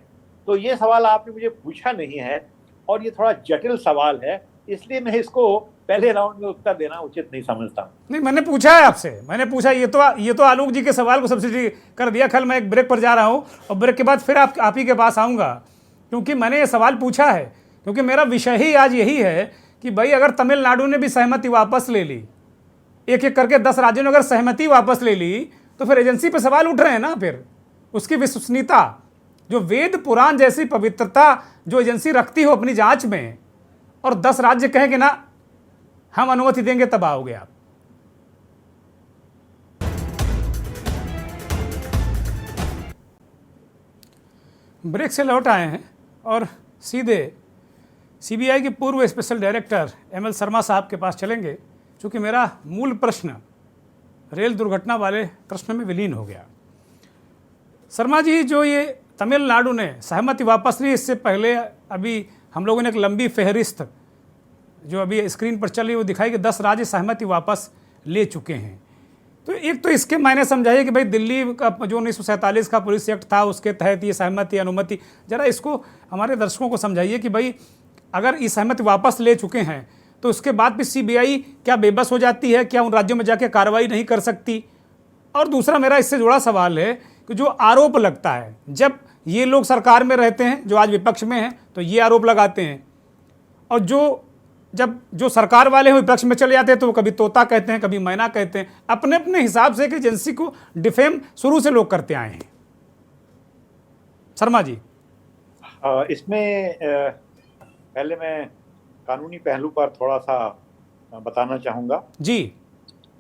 तो ये सवाल आपने मुझे पूछा नहीं है और ये थोड़ा जटिल सवाल है, इसलिए मैं इसको पहले राउंड में उत्तर देना उचित नहीं समझता। नहीं, मैंने पूछा है आपसे, मैंने पूछा, ये तो आलोक जी के सवाल को सब्सिडी कर दिया। कल मैं एक ब्रेक पर जा रहा हूँ और ब्रेक के बाद फिर आप ही के पास आऊँगा, क्योंकि मैंने ये सवाल पूछा है, क्योंकि मेरा विषय ही आज यही है कि भाई अगर तमिलनाडु ने भी सहमति वापस ले ली, एक एक करके 10 राज्यों ने अगर सहमति वापस ले ली, तो फिर एजेंसी पे सवाल उठ रहे हैं ना। फिर उसकी विश्वसनीयता, जो वेद पुराण जैसी पवित्रता जो एजेंसी रखती हो अपनी जांच में, और 10 राज्य कहें कि ना हम अनुमति देंगे, तब आओगे आप। ब्रेक से लौट आए हैं और सीधे सीबीआई के पूर्व स्पेशल डायरेक्टर एमएल शर्मा साहब के पास चलेंगे, क्योंकि मेरा मूल प्रश्न रेल दुर्घटना वाले प्रश्न में विलीन हो गया। शर्मा जी, जो ये तमिलनाडु ने सहमति वापस ली, इससे पहले अभी हम लोगों ने एक लंबी फहरिस्त जो अभी स्क्रीन पर चल रही है वो दिखाई कि 10 राज्य सहमति वापस ले चुके हैं। तो एक तो इसके मायने समझाइए कि भाई दिल्ली का जो 1947 का पुलिस एक्ट था उसके तहत ये सहमति अनुमति, जरा इसको हमारे दर्शकों को समझाइए कि भाई अगर ये सहमति वापस ले चुके हैं तो उसके बाद भी सीबीआई क्या बेबस हो जाती है, क्या उन राज्यों में जाके कार्रवाई नहीं कर सकती? और दूसरा मेरा इससे जुड़ा सवाल है कि जो आरोप लगता है, जब ये लोग सरकार में रहते हैं जो आज विपक्ष में हैं तो ये आरोप लगाते हैं, और जो सरकार वाले हैं विपक्ष में चले जाते हैं तो वो कभी तोता कहते हैं, कभी मैना कहते हैं, अपने अपने हिसाब से एक एजेंसी को डिफेम शुरू से लोग करते आए हैं। शर्मा जी, इसमें पहले मैं कानूनी पहलू पर थोड़ा सा बताना चाहूँगा जी।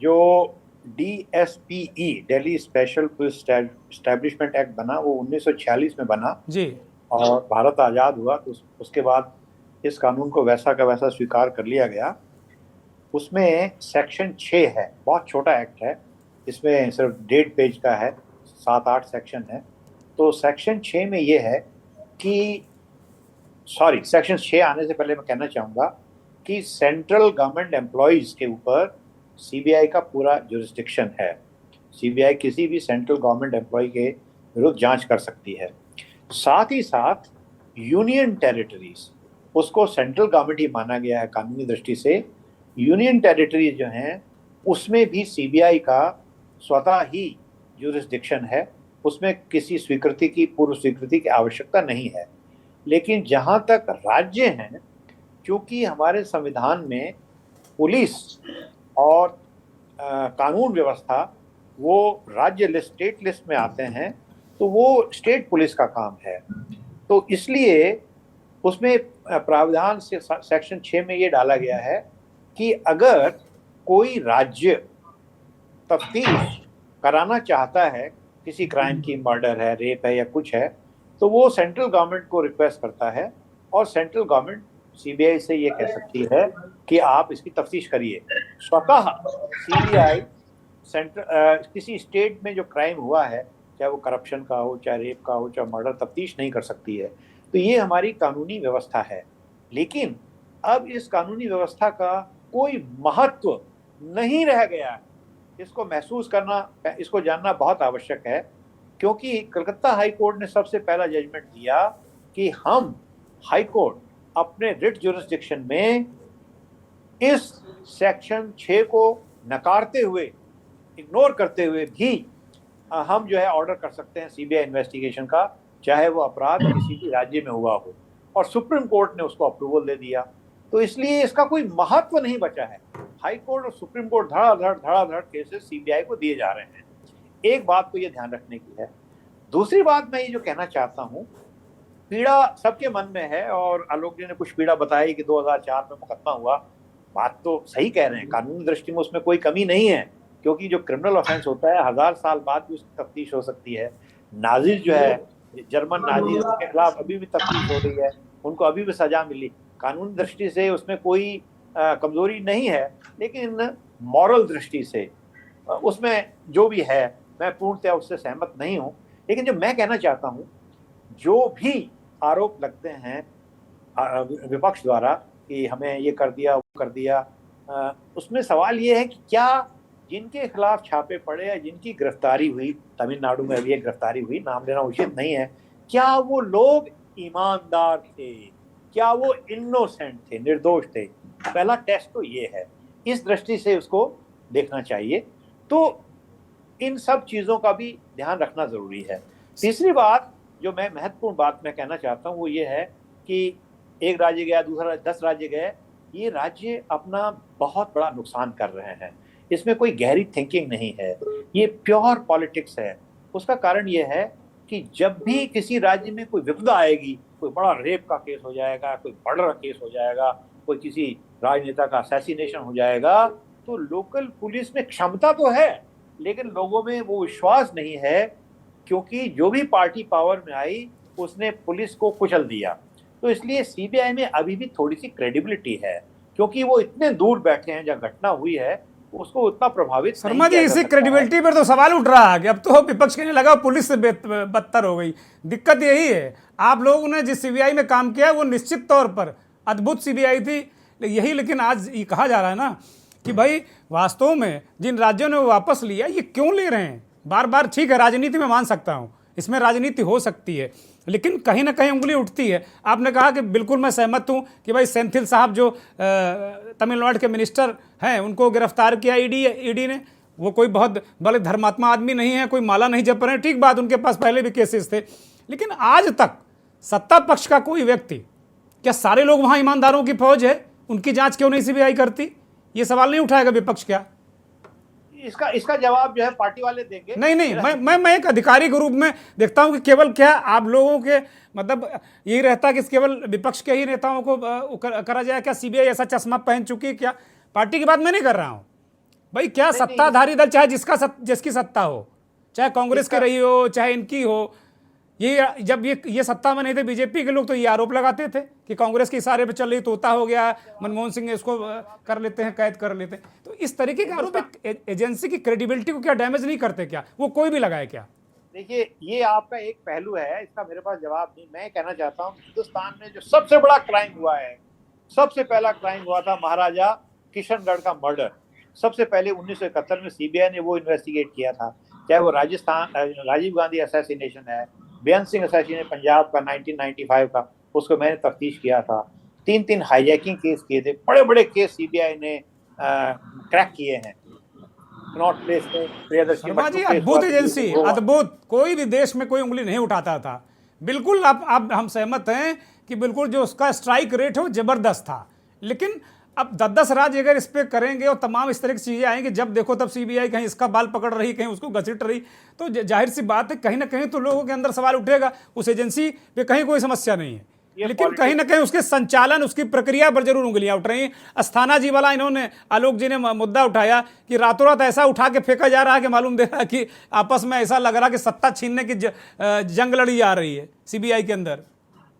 जो DSPE, Delhi special police establishment act बना, वो 1946 में बना जी, और भारत आज़ाद हुआ तो उसके बाद इस कानून को वैसा का वैसा स्वीकार कर लिया गया। उसमें सेक्शन 6 है, बहुत छोटा एक्ट है, इसमें सिर्फ 1.5 पेज का है, 7-8 सेक्शन है। तो सेक्शन 6 में ये है कि सेक्शन 6 आने से पहले मैं कहना चाहूँगा कि सेंट्रल गवर्नमेंट एम्प्लॉयज़ के ऊपर सीबीआई का पूरा जुरिस्डिक्शन है। सीबीआई किसी भी सेंट्रल गवर्नमेंट एम्प्लॉय के विरुद्ध जांच कर सकती है। साथ ही साथ यूनियन टेरिटरीज, उसको सेंट्रल गवर्नमेंट ही माना गया है कानूनी दृष्टि से। यूनियन टेरिटरीज जो हैं उसमें भी सीबीआई का स्वतः ही जुरिस्डिक्शन है, उसमें किसी स्वीकृति की, पूर्व स्वीकृति की आवश्यकता नहीं है। लेकिन जहाँ तक राज्य हैं, क्योंकि हमारे संविधान में पुलिस और कानून व्यवस्था वो राज्य लिस्ट, स्टेट लिस्ट में आते हैं, तो वो स्टेट पुलिस का काम है। तो इसलिए उसमें प्रावधान से सेक्शन 6 में ये डाला गया है कि अगर कोई राज्य तफ्तीश कराना चाहता है, किसी क्राइम की, मर्डर है, रेप है या कुछ है, तो वो सेंट्रल गवर्नमेंट को रिक्वेस्ट करता है और सेंट्रल गवर्नमेंट सीबीआई से ये कह सकती है कि आप इसकी तफ्तीश करिए। स्वतः सीबीआई किसी स्टेट में जो क्राइम हुआ है, चाहे वो करप्शन का हो, चाहे रेप का हो, चाहे मर्डर, तफ्तीश नहीं कर सकती है। तो ये हमारी कानूनी व्यवस्था है। लेकिन अब इस कानूनी व्यवस्था का कोई महत्व नहीं रह गया है। इसको महसूस करना, इसको जानना बहुत आवश्यक है, क्योंकि कलकत्ता हाई कोर्ट ने सबसे पहला जजमेंट दिया कि हम हाई कोर्ट अपने रिट जुरिस्डिक्शन में इस सेक्शन 6 को नकारते हुए, इग्नोर करते हुए भी हम जो है ऑर्डर कर सकते हैं सीबीआई इन्वेस्टिगेशन का, चाहे वो अपराध किसी भी राज्य में हुआ हो। और सुप्रीम कोर्ट ने उसको अप्रूवल दे दिया। तो इसलिए इसका कोई महत्व नहीं बचा है। हाई कोर्ट और सुप्रीम कोर्ट धड़ाधड़ केसेस सीबीआई को दिए जा रहे हैं। एक बात तो ये ध्यान रखने की है। दूसरी बात मैं ये जो कहना चाहता हूँ, पीड़ा सबके मन में है, और आलोक जी ने कुछ पीड़ा बताई कि 2004 में मुकदमा हुआ। बात तो सही कह रहे हैं, कानूनी दृष्टि में उसमें कोई कमी नहीं है, क्योंकि जो क्रिमिनल ऑफेंस होता है 1000 साल बाद भी उसकी तफ्तीश हो सकती है। नाजिर जो है जर्मन नाजी के खिलाफ अभी भी तफ्तीश हो रही है, उनको अभी भी सजा मिली। कानूनी दृष्टि से उसमें कोई कमजोरी नहीं है, लेकिन मॉरल दृष्टि से उसमें जो भी है मैं पूर्णतः उससे सहमत नहीं हूं। लेकिन जो मैं कहना चाहता हूं, जो भी आरोप लगते हैं विपक्ष द्वारा कि हमें ये कर दिया वो कर दिया, उसमें सवाल ये है कि क्या जिनके खिलाफ छापे पड़े या जिनकी गिरफ्तारी हुई, तमिलनाडु में अभी एक गिरफ्तारी हुई, नाम लेना उचित नहीं है, क्या वो लोग ईमानदार थे, क्या वो इनोसेंट थे, निर्दोष थे? पहला टेस्ट तो ये है, इस दृष्टि से उसको देखना चाहिए। तो इन सब चीजों का भी ध्यान रखना जरूरी है। तीसरी बात जो मैं महत्वपूर्ण बात मैं कहना चाहता हूँ वो ये है कि एक राज्य गया, दूसरा 10 राज्य गए, ये राज्य अपना बहुत बड़ा नुकसान कर रहे हैं। इसमें कोई गहरी थिंकिंग नहीं है, ये प्योर पॉलिटिक्स है। उसका कारण ये है कि जब भी किसी राज्य में कोई विपदा आएगी, कोई बड़ा रेप का केस हो जाएगा, कोई मर्डर का केस हो जाएगा, कोई किसी राजनेता का असैसिनेशन हो जाएगा, तो लोकल पुलिस में क्षमता तो है लेकिन लोगों में वो विश्वास नहीं है, क्योंकि जो भी पार्टी पावर में आई उसने पुलिस को कुचल दिया। तो इसलिए सीबीआई में अभी भी थोड़ी सी क्रेडिबिलिटी है, क्योंकि वो इतने दूर बैठे हैं, जब घटना हुई है उसको उतना प्रभावित शर्मा जी, इसी क्रेडिबिलिटी पर तो सवाल उठ रहा है कि अब तो विपक्ष कहने लगा पुलिस से बदतर हो गई। दिक्कत यही है, आप लोगों ने जिस सीबीआई में काम किया वो निश्चित तौर पर अद्भुत सीबीआई थी यही, लेकिन आज ये कहा जा रहा है ना कि भाई वास्तव में जिन राज्यों ने वो वापस लिया ये क्यों ले रहे हैं बार बार? ठीक है, राजनीति में मान सकता हूँ, इसमें राजनीति हो सकती है, लेकिन कहीं ना कहीं उंगली उठती है। आपने कहा कि बिल्कुल मैं सहमत हूँ कि भाई सेंथिल साहब जो तमिलनाडु के मिनिस्टर हैं उनको गिरफ्तार किया ईडी ने। वो कोई बहुत बड़े धर्मात्मा आदमी नहीं है, कोई माला नहीं जप रहे हैं, ठीक बात, उनके पास पहले भी केसेस थे। लेकिन आज तक सत्ता पक्ष का कोई व्यक्ति, क्या सारे लोग वहाँ ईमानदारों की फौज है, उनकी जाँच क्यों नहीं सीबीआई करती? ये सवाल नहीं उठाएगा विपक्ष क्या? इसका जवाब जो है पार्टी वाले देंगे। नहीं, मैं एक अधिकारी के रूप में देखता हूं कि केवल क्या आप लोगों के मतलब यही रहता है कि केवल विपक्ष के ही नेताओं को करा जाए क्या? सीबीआई ऐसा चश्मा पहन चुकी है क्या? पार्टी की बात मैं नहीं कर रहा हूं भाई, क्या सत्ताधारी दल चाहे जिसकी सत्ता हो, चाहे कांग्रेस की रही हो चाहे इनकी हो, ये जब ये सत्ता में नहीं थे बीजेपी के लोग तो ये आरोप लगाते थे कि कांग्रेस के इशारे पे चल रही, तोता हो गया, मनमोहन सिंह इसको कर लेते हैं, कैद कर लेते हैं। तो इस तरीके के आरोप एजेंसी की क्रेडिबिलिटी को क्या डैमेज नहीं करते क्या? वो कोई भी लगाए क्या? देखिए, ये आपका एक पहलू है, इसका मेरे पास जवाब नहीं। मैं कहना चाहता हूँ हिंदुस्तान में जो सबसे बड़ा क्राइम हुआ है, सबसे पहला क्राइम हुआ था महाराजा किशनगढ़ का मर्डर। सबसे पहले 1971 में सीबीआई ने वो इन्वेस्टिगेट किया था। चाहे वो राजीव गांधी असैसिनेशन है, बेअंत सिंह असैसिनेशन पंजाब का 1995 का, उसको मैंने तफ्तीश किया था। 3 हाईजैकिंग केस किए थे, बड़े बड़े केस सीबीआई ने क्रैक किए हैं। नॉर्थ प्लेस में प्रियदर्शी अद्भुत एजेंसी, अद्भुत, कोई भी देश में कोई उंगली नहीं उठाता था। बिल्कुल आप हम सहमत हैं कि बिल्कुल जो उसका स्ट्राइक रेट है वो जबरदस्त था। लेकिन अब 10-10 राज्य अगर इस पे करेंगे और तमाम इस तरह की चीज़ें आएंगी, जब देखो तब सीबीआई कहीं इसका बाल पकड़ रही, कहीं उसको घसीट रही, तो जाहिर सी बात है कहीं ना कहीं तो लोगों के अंदर सवाल उठेगा। उस एजेंसी पे कहीं कोई समस्या नहीं है, लेकिन कहीं ना कहीं उसके संचालन, उसकी प्रक्रिया पर जरूर उंगलियां उठ रही हैं। अस्थाना जी वाला इन्होंने, आलोक जी ने मुद्दा उठाया कि रातों रात ऐसा उठा के फेंका जा रहा है कि मालूम दे रहा है कि आपस में ऐसा लग रहा है कि सत्ता छीनने की जंग लड़ी जा रही है सीबीआई के अंदर।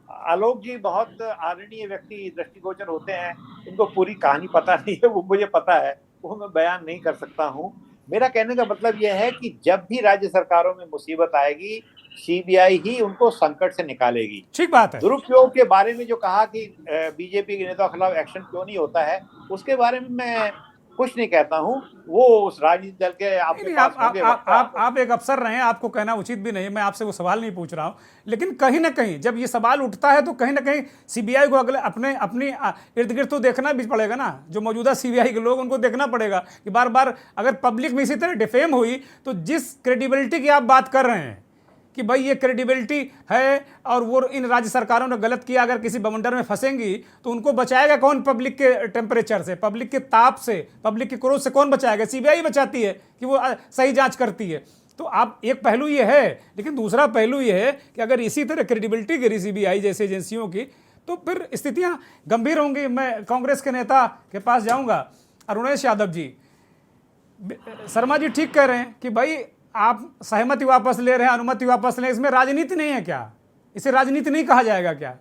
आलोक जी बहुत आदरणीय व्यक्ति, दृष्टिगोचर होते हैं, उनको पूरी कहानी पता नहीं है, वो मुझे पता है, वो मैं बयान नहीं कर सकता हूँ। मेरा कहने का मतलब यह है कि जब भी राज्य सरकारों में मुसीबत आएगी, सीबीआई ही उनको संकट से निकालेगी। ठीक बात है। दुरुपयोग के बारे में जो कहा कि बीजेपी के नेताओं के खिलाफ एक्शन क्यों नहीं होता है, उसके बारे में मैं कुछ नहीं कहता हूं, वो उस राजनीतिक दल के आप एक अफसर रहे हैं, आपको कहना उचित भी नहीं है, मैं आपसे वो सवाल नहीं पूछ रहा हूं। लेकिन कहीं ना कहीं जब ये सवाल उठता है तो कहीं ना कहीं सीबीआई को अगले अपनी इर्द गिर्द तो देखना भी पड़ेगा ना। जो मौजूदा सीबीआई के लोग, उनको देखना पड़ेगा कि बार बार अगर पब्लिक में इसी तरह डिफेम हुई तो जिस क्रेडिबिलिटी की आप बात कर रहे हैं कि भाई ये क्रेडिबिलिटी है और वो इन राज्य सरकारों ने गलत किया, अगर किसी बवंडर में फंसेंगी तो उनको बचाएगा कौन? पब्लिक के टेम्परेचर से, पब्लिक के ताप से, पब्लिक के क्रोध से कौन बचाएगा? सीबीआई बचाती है कि वो सही जांच करती है। तो आप एक पहलू ये है, लेकिन दूसरा पहलू ये है कि अगर इसी तरह क्रेडिबिलिटी गिरी सीबीआई जैसी एजेंसियों की तो फिर स्थितियाँ गंभीर होंगी। मैं कांग्रेस के नेता के पास जाऊँगा, अरुणेश यादव जी। शर्मा जी ठीक कह रहे हैं कि भाई आप सहमति वापस ले रहे हैं, अनुमति वापस ले, इसमें राजनीति नहीं है क्या? इसे राजनीति नहीं कहा जाएगा क्या?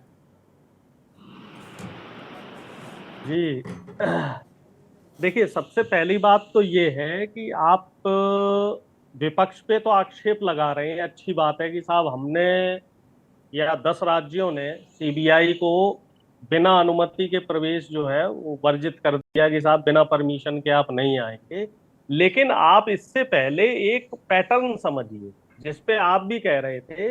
जी देखिए, सबसे पहली बात तो ये है कि आप विपक्ष पे तो आक्षेप लगा रहे हैं। अच्छी बात है कि साहब हमने या 10 राज्यों ने सीबीआई को बिना अनुमति के प्रवेश जो है वो वर्जित कर दिया कि साहब बिना परमिशन के आप नहीं आएंगे। लेकिन आप इससे पहले एक पैटर्न समझिए, जिसपे आप भी कह रहे थे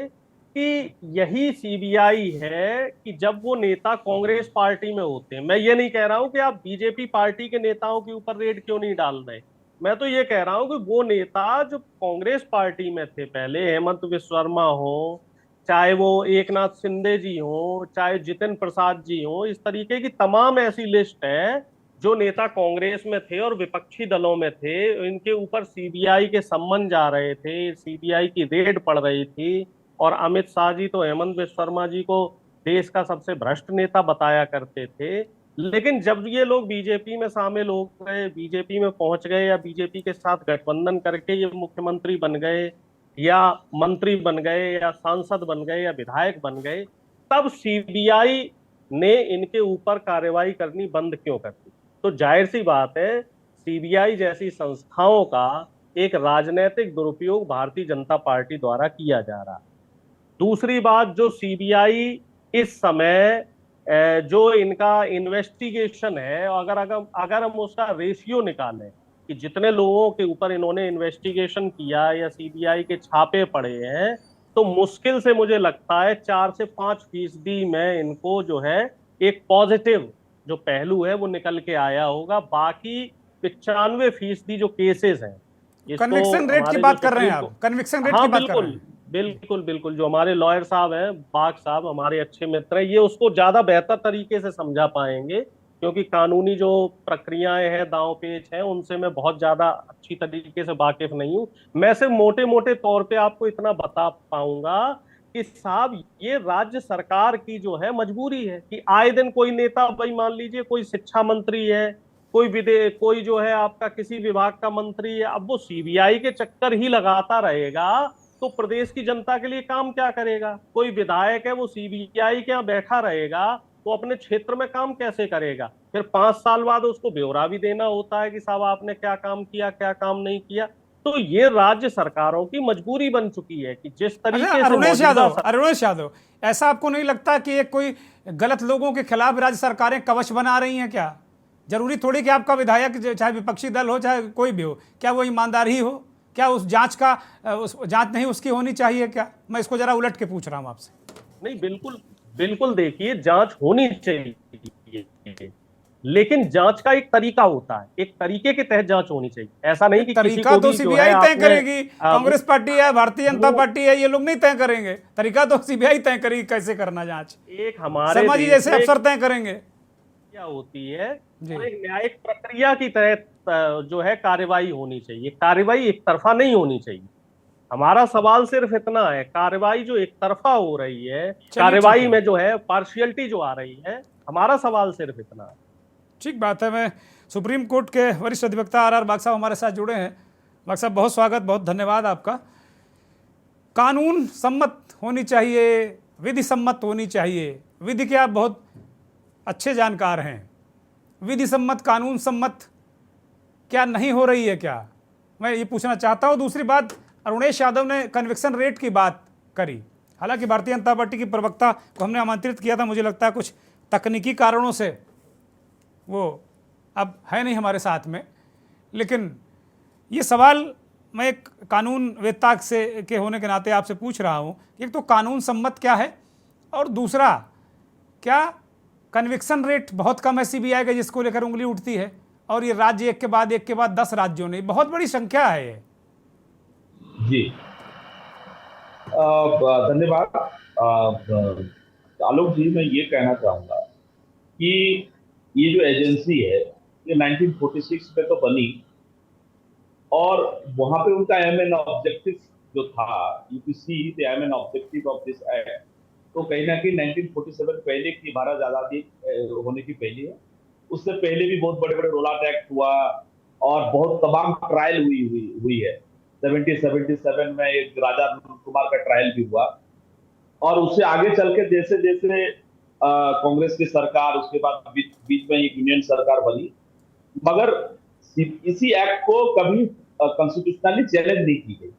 कि यही सीबीआई है कि जब वो नेता कांग्रेस पार्टी में होते हैं। मैं ये नहीं कह रहा हूं कि आप बीजेपी पार्टी के नेताओं के ऊपर रेड क्यों नहीं डाल रहे, मैं तो ये कह रहा हूं कि वो नेता जो कांग्रेस पार्टी में थे पहले, हेमंत विश्व शर्मा हो, चाहे वो एकनाथ शिंदे जी हो, चाहे जितिन प्रसाद जी हो, इस तरीके की तमाम ऐसी लिस्ट है जो नेता कांग्रेस में थे और विपक्षी दलों में थे, इनके ऊपर सीबीआई के सम्मन जा रहे थे, सीबीआई की रेड पड़ रही थी। और अमित शाह जी तो हेमंत विश्व शर्मा जी को देश का सबसे भ्रष्ट नेता बताया करते थे। लेकिन जब ये लोग बीजेपी में शामिल हो गए, बीजेपी में पहुंच गए, या बीजेपी के साथ गठबंधन करके ये मुख्यमंत्री बन गए या मंत्री बन गए या सांसद बन गए या विधायक बन गए, तब सीबीआई ने इनके ऊपर कार्रवाई करनी बंद क्यों कर दी? तो जाहिर सी बात है, सीबीआई जैसी संस्थाओं का एक राजनीतिक दुरुपयोग भारतीय जनता पार्टी द्वारा किया जा रहा है। दूसरी बात, जो सीबीआई इस समय जो इनका इन्वेस्टिगेशन है, अगर हम उसका रेशियो निकालें कि जितने लोगों के ऊपर इन्होंने इन्वेस्टिगेशन किया या सीबीआई के छापे पड़े हैं, तो मुश्किल से मुझे लगता है 4 से 5% में इनको जो है एक पॉजिटिव जो पहलू है वो निकल के आया होगा। बाकी 95% जो केसेस हैं, कन्विक्शन रेट की बात कर रहे हैं आप? कन्विक्शन रेट की बात कर रहे हैं? बिल्कुल बिल्कुल। जो हमारे लॉयर साहब हैं, बाग साहब, हमारे अच्छे मित्र हैं, ये उसको ज्यादा बेहतर तरीके से समझा पाएंगे, क्योंकि कानूनी जो प्रक्रियाएं हैं, दांव पेच हैं, उनसे मैं बहुत ज्यादा अच्छी तरीके से वाकिफ नहीं हूं। मैं सिर्फ मोटे मोटे तौर पे आपको इतना बता पाऊंगा कि साहब ये राज्य सरकार की जो है मजबूरी है कि आए दिन कोई नेता, भाई मान लीजिए कोई शिक्षा मंत्री है, कोई जो है आपका किसी विभाग का मंत्री है, अब वो सीबीआई के चक्कर ही लगाता रहेगा तो प्रदेश की जनता के लिए काम क्या करेगा? कोई विधायक है वो सीबीआई के यहाँ बैठा रहेगा तो अपने क्षेत्र में काम कैसे करेगा? फिर 5 साल बाद उसको ब्यौरा भी देना होता है कि साहब आपने क्या काम किया, क्या काम नहीं किया। तो ये राज्य सरकारों की मजबूरी बन चुकी है कि जिस तरीके से अरुणेश यादव, ऐसा आपको नहीं लगता कि एक कोई गलत लोगों के खिलाफ राज्य सरकारें कवच बना रही हैं क्या? जरूरी थोड़ी कि आपका विधायक चाहे विपक्षी दल हो चाहे कोई भी हो, क्या वो ईमानदार ही हो? क्या उस जांच नहीं उसकी होनी चाहिए क्या? मैं इसको जरा उलट के पूछ रहा हूं आपसे। नहीं, बिल्कुल बिल्कुल, देखिए जांच होनी चाहिए, लेकिन जांच का एक तरीका होता है, एक तरीके के तहत जांच होनी चाहिए। ऐसा नहीं कि तरीका तो सीबीआई तय करेगी, कांग्रेस पार्टी है, भारतीय जनता पार्टी है, ये लोग नहीं तय करेंगे। तरीका तो सीबीआई तय करेगी कैसे करना जांच। एक हमारे शर्मा जी जैसे अफसर तय करेंगे। क्या होती है, एक न्यायिक प्रक्रिया की तहत जो है कार्रवाई होनी चाहिए, कार्रवाई एक तरफा नहीं होनी चाहिए। हमारा सवाल सिर्फ इतना है, कार्रवाई जो एक तरफा हो रही है, कार्रवाई में जो है पार्शियलिटी जो आ रही है, हमारा सवाल सिर्फ इतना है। ठीक बात है। मैं सुप्रीम कोर्ट के वरिष्ठ अधिवक्ता आर बाग साहब हमारे साथ जुड़े हैं। बाग साहब बहुत स्वागत, बहुत धन्यवाद आपका। कानून सम्मत होनी चाहिए, विधि सम्मत होनी चाहिए। विधि के आप बहुत अच्छे जानकार हैं। विधि सम्मत, कानून सम्मत क्या नहीं हो रही है क्या, मैं ये पूछना चाहता हूँ। दूसरी बात, अरुणेश यादव ने कन्विक्शन रेट की बात करी। हालांकि भारतीय जनता पार्टी की प्रवक्ता को हमने आमंत्रित किया था, मुझे लगता है कुछ तकनीकी कारणों से वो अब है नहीं हमारे साथ में। लेकिन ये सवाल मैं एक कानून वेत्ता से के होने के नाते आपसे पूछ रहा हूँ। एक तो कानून सम्मत क्या है, और दूसरा क्या कन्विक्शन रेट बहुत कम है सीबीआई का जिसको लेकर उंगली उठती है, और ये राज्य एक के बाद 10 राज्यों ने, बहुत बड़ी संख्या है ये। जी धन्यवाद आलोक जी। मैं ये कहना चाहूँगा कि ये जो एजेंसी है ये 1946 में तो बनी, और वहाँ पे उनका एम एन ऑब्जेक्टिव जो था, UPC the main objective of this act, तो कहीं ना कहीं 1947 पहले की भारत आज़ादी होने की पहले है। उससे पहले भी बहुत बड़े बड़े रोल आउट एक्ट हुआ और बहुत तमाम ट्रायल हुई है। 1777 में एक राजा कुमार का ट्रायल भी हुआ, और उससे आगे चल के जैसे जैसे कांग्रेस की सरकार, उसके बाद बीच में एक यूनियन सरकार बनी, मगर इसी एक्ट को कभी कॉन्स्टिट्यूशनली चैलेंज नहीं की गई।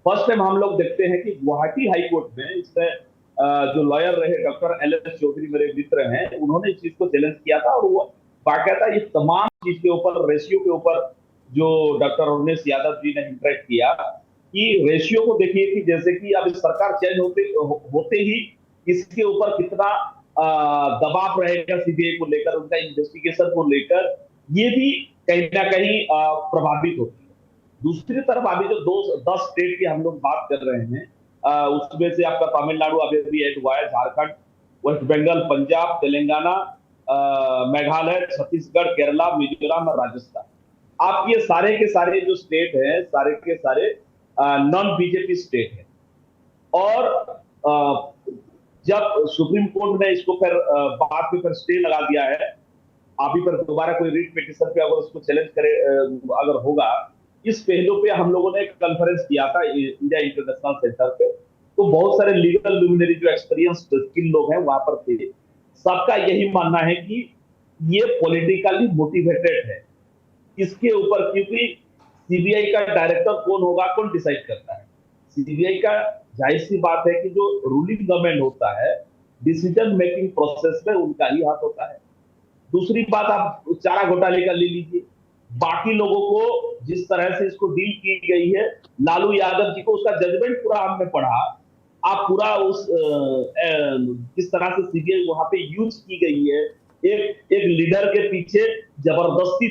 फर्स्ट टाइम हम लोग देखते हैं कि गुवाहाटी हाई कोर्ट में इसमें जो लॉयर रहे डॉक्टर LS चौधरी, मेरे मित्र हैं, उन्होंने इस चीज को चैलेंज किया था, और वो बाकायदा ये तमाम चीज के ऊपर, रेशियो के ऊपर जो डॉक्टर उमेश यादव जी ने इंटरेक्ट किया कि रेशियो को देखिए कि जैसे कि अब सरकार चेंज होते ही इसके ऊपर कितना दबाव रहेगा सीबीआई को लेकर, उनका इन्वेस्टिगेशन को लेकर, ये भी कहीं ना कहीं प्रभावित होती है। दूसरी तरफ अभी जो 10 स्टेट की हम लोग बात कर रहे हैं, उसमें से आपका तमिलनाडु अभी ऐड हुआ है, झारखंड, वेस्ट बंगाल, पंजाब, तेलंगाना, मेघालय, छत्तीसगढ़, केरला, मिजोरम और राजस्थान। आप ये सारे के सारे जो स्टेट हैं, सारे के सारे नॉन बीजेपी स्टेट हैं। और जब सुप्रीम कोर्ट ने इसको फिर बाद में फिर स्टे लगा दिया है, अभी पर दोबारा कोई रिट पिटीशन पे अगर उसको चैलेंज करे अगर होगा, इस पहलू पे हम लोगों ने एक कॉन्फ्रेंस किया था इंडिया इंटरनेशनल सेंटर पे, तो बहुत सारे लीगल लुमिनरी जो एक्सपीरियंस स्किल लोग हैं वहां पर थे। सबका यही मानना है कि ये पॉलिटिकली मोटिवेटेड है इसके ऊपर, क्योंकि सीबीआई का डायरेक्टर कौन होगा, कौन डिसाइड करता है? सीबीआई का जाहिर सी बात है कि जो रूलिंग गवर्नमेंट होता है, डिसीजन मेकिंग प्रोसेस में उनका ही हाथ होता है। दूसरी बात, आप चारा घोटाले का ले लीजिए, बाकी लोगों को जिस तरह से इसको डील की गई है, लालू यादव जी को उसका जजमेंट पूरा हमने पढ़ा, आप पूरा उस किस तरह से सीबीआई वहां पे यूज की गई है, एक लीडर के पीछे जबरदस्ती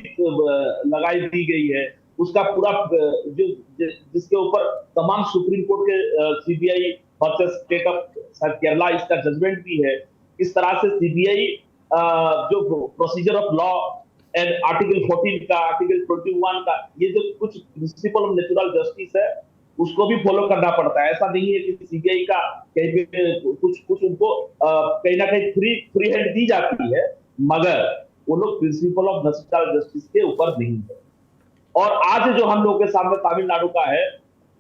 लगाई दी गई है, उसका पूरा जो जिसके ऊपर तमाम सुप्रीम कोर्ट के CBI versus state of Kerala इसका जजमेंट भी है। इस तरह से सीबीआई जो procedure of law and article 14 का, आर्टिकल 21 का, ये जो कुछ प्रिंसिपल ऑफ नेचुरल जस्टिस है, उसको भी फॉलो करना पड़ता है। ऐसा नहीं है कि सीबीआई का कहीं पे कुछ उनको कहीं ना कहीं फ्री हैंड दी जाती है, मगर वो लोग प्रिंसिपल ऑफ नेचुरल जस्टिस के ऊपर नहीं है। और आज जो हम लोगों के सामने तमिलनाडु का है,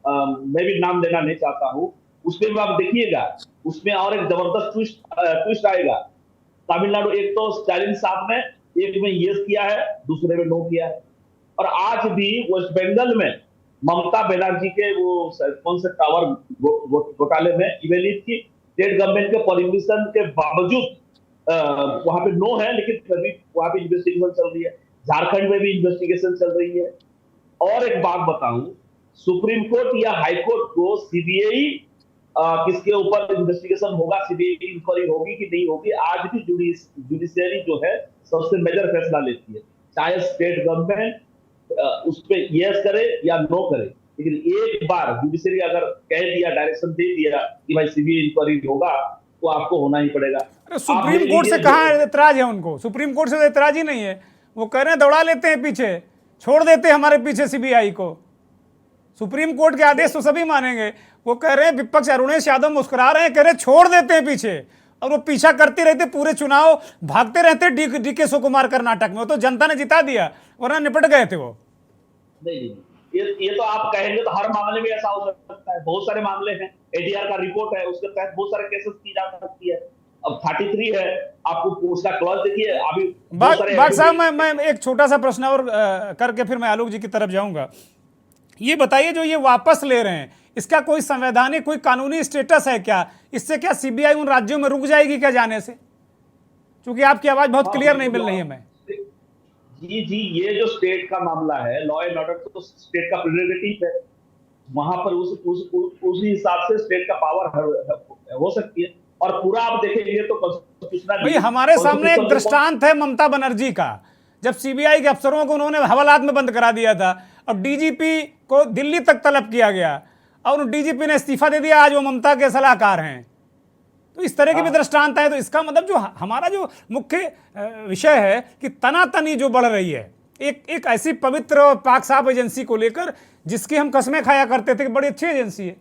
मैं भी नाम लेना नहीं चाहता हूं, उसमें आप देखिएगा, उसमें और एक जबरदस्त ट्विस्ट आएगा। तमिलनाडु, एक तो स्टालिन साहब ने एक में यस किया है, दूसरे में नो किया है, और आज भी वेस्ट बंगाल में ममता बनर्जी के वो कौन से टावर घोटाले में इवन की स्टेट गवर्नमेंट के परमिशन के बावजूद वहां पे नो है, लेकिन फिर भी वहां पे इन्वेस्टिगेशन चल रही है। झारखंड में भी इन्वेस्टिगेशन चल रही है। और एक बात बताऊं, सुप्रीम कोर्ट या हाई कोर्ट को सीबीआई किसके ऊपर इन्वेस्टिगेशन होगा, सीबीआई की इंक्वायरी होगी कि नहीं होगी, आज भी जुडिशियरी जो है सबसे मेजर फैसला लेती है, चाहे स्टेट गवर्नमेंट उस पर यस करे या नो करे। लेकिन एक बार जुडिशियरी अगर कह दिया, डायरेक्शन दे दिया कि भाई सीबीआई इंक्वायरी होगा, तो आपको होना ही पड़ेगा। सुप्रीम कोर्ट से कहाँ एतराज है उनको? सुप्रीम कोर्ट से तो एतराज ही नहीं है। वो कह रहे हैं दौड़ा लेते हैं पीछे, छोड़ देते हैं हमारे पीछे सीबीआई को। सुप्रीम कोर्ट के आदेश तो सभी मानेंगे। वो कह रहे हैं, विपक्ष अरुणेश यादव मुस्कुरा रहे हैं, कह रहे छोड़ देते हैं पीछे, और वो पीछा करते रहते पूरे चुनाव, भागते रहते डीके सुकुमार कर्नाटक में। वो तो जनता ने जिता दिया, वरना निपट गए थे वो। नहीं, ये तो आप कहेंगे तो हर मामले में ऐसा हो सकता है। बहुत सारे मामले हैं, एडीआर का रिपोर्ट है, उसके तहत बहुत सारे केसेस की जा सकती है। अब 33 है, आपको उसका क्लॉज देखिए। अभी बात साहब, मैं एक छोटा सा प्रश्न और करके फिर मैं आलोक जी की तरफ जाऊंगा। ये बताइए, जो ये वापस ले रहे हैं, इसका कोई संवैधानिक, कोई कानूनी स्टेटस है क्या? इससे क्या सीबीआई उन राज्यों में रुक जाएगी क्या जाने से? क्योंकि आपकी आवाज बहुत क्लियर नहीं मिल रही है। मैं जी, ये जो स्टेट का मामला है, लॉ एंड ऑर्डर तो स्टेट का प्रेरोगेटिव है, वहां पर उस हिसाब से स्टेट का पावर हो सकती है। और पूरा आप देखेंगे तो कॉन्स्टिट्यूशनल, भाई हमारे सामने एक दृष्टांत है ममता बनर्जी का, जब सीबीआई के अफसरों को उन्होंने हवालात में बंद करा दिया था और डीजीपी को दिल्ली तक तलब किया गया और डीजीपी ने इस्तीफा दे दिया, आज वो ममता के सलाहकार हैं। तो इस तरह के भी दृष्टांत है। तो इसका मतलब जो हमारा जो मुख्य विषय है कि तनातनी जो बढ़ रही है एक ऐसी पवित्र और पाक साफ एजेंसी को लेकर, जिसकी हम कस्में खाया करते थे कि बड़ी अच्छी एजेंसी है।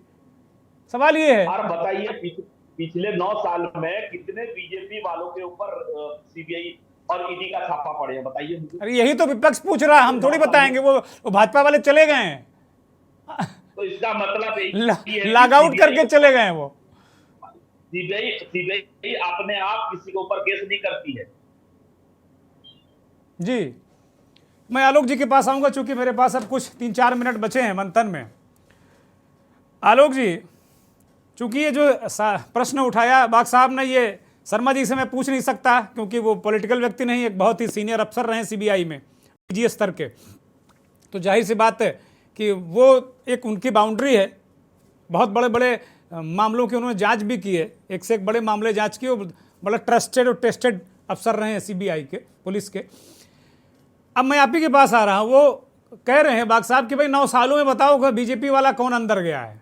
सवाल ये है, और बताइए पिछले 9 साल में कितने बीजेपी वालों के ऊपर सीबीआई और ईडी का छापा पड़े हैं, बताइए मुझे। अरे यही तो विपक्ष पूछ रहा है, हम थोड़ी बताएंगे, वो भाजपा वाले चले गए हैं। तो इसका मतलब लॉग आउट करके चले गए हैं वो। सीबीआई अपने आप किसी के ऊपर केस नहीं करती है। जी, मैं आलोक जी के पास आऊंगा, चूंकि मेरे पास अब कुछ 3-4 मिनट बचे हैं मंथन में। आलोक जी, चूंकि ये जो प्रश्न उठाया बाग साहब ने, ये शर्मा जी से मैं पूछ नहीं सकता क्योंकि वो पॉलिटिकल व्यक्ति नहीं, एक बहुत ही सीनियर अफसर रहे सीबीआई में डीजी स्तर के, तो जाहिर सी बात है कि वो एक उनकी बाउंड्री है। बहुत बड़े बड़े मामलों की उन्होंने जांच भी की है, एक से एक बड़े मामले जांच किए, बड़ा ट्रस्टेड और टेस्टेड अफसर रहे हैं सीबीआई के, पुलिस के। अब मैं आप ही के पास आ रहा हूँ, वो कह रहे हैं बाग साहब कि भाई 9 सालों में बताओ कि बीजेपी वाला कौन अंदर गया है,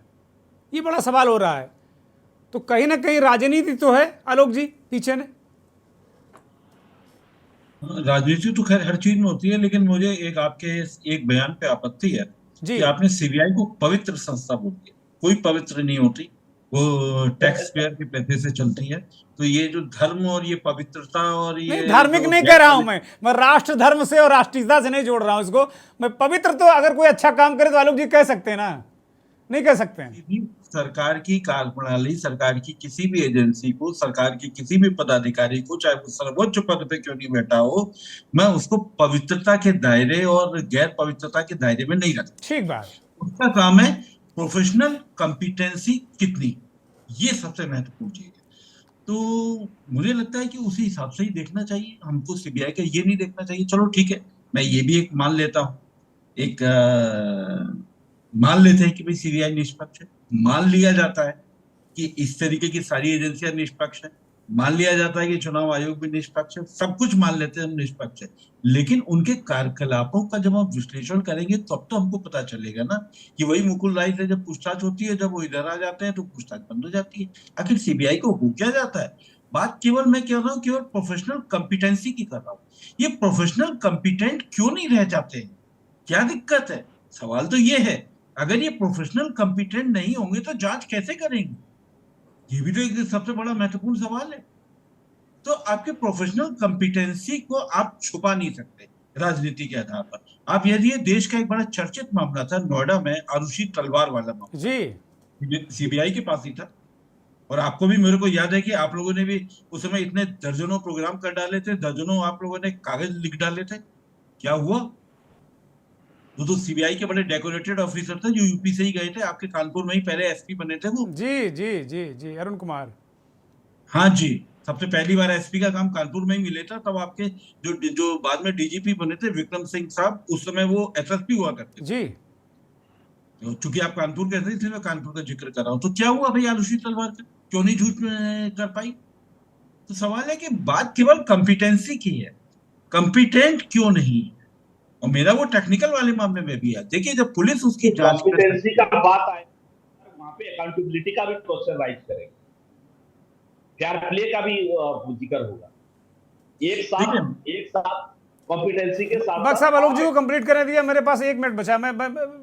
ये बड़ा सवाल हो रहा है। तो कहीं ना कहीं राजनीति तो है आलोक जी पीछे ने। राजनीति तो खैर हर चीज में होती है, लेकिन मुझे एक आपके एक बयान पे आपत्ति है जी। कि आपने सीबीआई को पवित्र संस्था बोल दिया। कोई पवित्र नहीं होती, वो टैक्स पेयर के पैसे से चलती है। तो ये जो धर्म और ये पवित्रता और ये नहीं, धार्मिक नहीं कह रहा हूं मैं राष्ट्र धर्म से और राष्ट्रीयता से नहीं जोड़ रहा हूं इसको। मैं पवित्र तो अगर कोई अच्छा काम करे तो आलोक जी कह सकते हैं ना, नहीं कह सकते हैं? सरकार की कार्यप्रणाली, सरकार की किसी भी एजेंसी को, सरकार की किसी भी पदाधिकारी को, चाहे वो सर्वोच्च पद पे क्यों नहीं बैठा हो, मैं उसको पवित्रता के दायरे और गैर पवित्रता के दायरे में नहीं रखता। ठीक बात। उसका काम है प्रोफेशनल कॉम्पिटेंसी कितनी, ये सबसे महत्वपूर्ण चीज है। तो मुझे लगता है कि उसी हिसाब से ही देखना चाहिए हमको। सीबीआई का ये नहीं देखना चाहिए, चलो ठीक है, मैं ये भी एक मान लेता हूँ, एक मान लेते हैं कि भाई सीबीआई निष्पक्ष है, मान लिया जाता है कि इस तरीके की सारी एजेंसियां निष्पक्ष है, मान लिया जाता है कि चुनाव आयोग भी निष्पक्ष है, सब कुछ मान लेते हैं हम निष्पक्ष है। लेकिन उनके कार्यकलापों का जब हम विश्लेषण करेंगे तब तो हमको पता चलेगा ना कि वही मुकुल राय से जब पूछताछ होती है, जब वो इधर आ जाते हैं तो पूछताछ बंद हो जाती है। आखिर सीबीआई को हो क्या जाता है? बात केवल मैं कह रहा हूँ, केवल प्रोफेशनल कॉम्पिटेंसी की कर रहा हूँ। ये प्रोफेशनल कॉम्पिटेंट क्यों नहीं रह जाते हैं? क्या दिक्कत है? सवाल तो ये है, अगर ये प्रोफेशनल कॉम्पिटेंट नहीं होंगे तो जांच कैसे करेंगे? ये भी तो एक सबसे बड़ा महत्वपूर्ण सवाल है। तो आपके प्रोफेशनल कॉम्पिटेंसी को आप छुपा नहीं सकते राजनीति के आधार पर। आप यदि ये देश का एक बड़ा चर्चित मामला था नोएडा में, आरुषि तलवार वाला मामला जी, सीबीआई के पास ही था, और आपको भी, मेरे को याद है कि आप लोगों ने भी उस समय इतने दर्जनों प्रोग्राम कर डाले थे, दर्जनों आप लोगों ने कागज लिख डाले थे। क्या हुआ? वो तो सीबीआई के बड़े डेकोरेटेड ऑफिसर थे जो यूपी से ही गए थे, आपके कानपुर में ही पहले एसपी बने थे वो। जी जी जी जी, अरुण कुमार। हाँ जी, सबसे पहली बार एसपी का काम कानपुर में ही मिले था। तब आपके जो बाद में डीजीपी बने थे विक्रम सिंह साहब, उस समय वो एसएसपी हुआ करते थे। जी, तो चूंकि आप कानपुर के थे इसलिए मैं कानपुर का जिक्र कर रहा हूँ। तो क्या हुआ भाई आरुषि तलवार का, क्यों नहीं झूठ कर पाई? तो सवाल है कि बात केवल कॉम्पिटेंसी की है, कॉम्पिटेंट क्यों नहीं? और मेरा वो टेक्निकल वाले मामले में भी है। देखिए, जब पुलिस उसकी जांच कॉम्पिटेंसी का बात आए, वहां पे अकाउंटेबिलिटी का भी क्वेश्चन राइज करेंगे, फेयर प्ले का भी जिक्र होगा। एक साथ कॉम्पिटेंसी के साथ। बाग साहब आलोक जी को कंप्लीट करने दिया, मेरे पास 1 मिनट बचा, मैं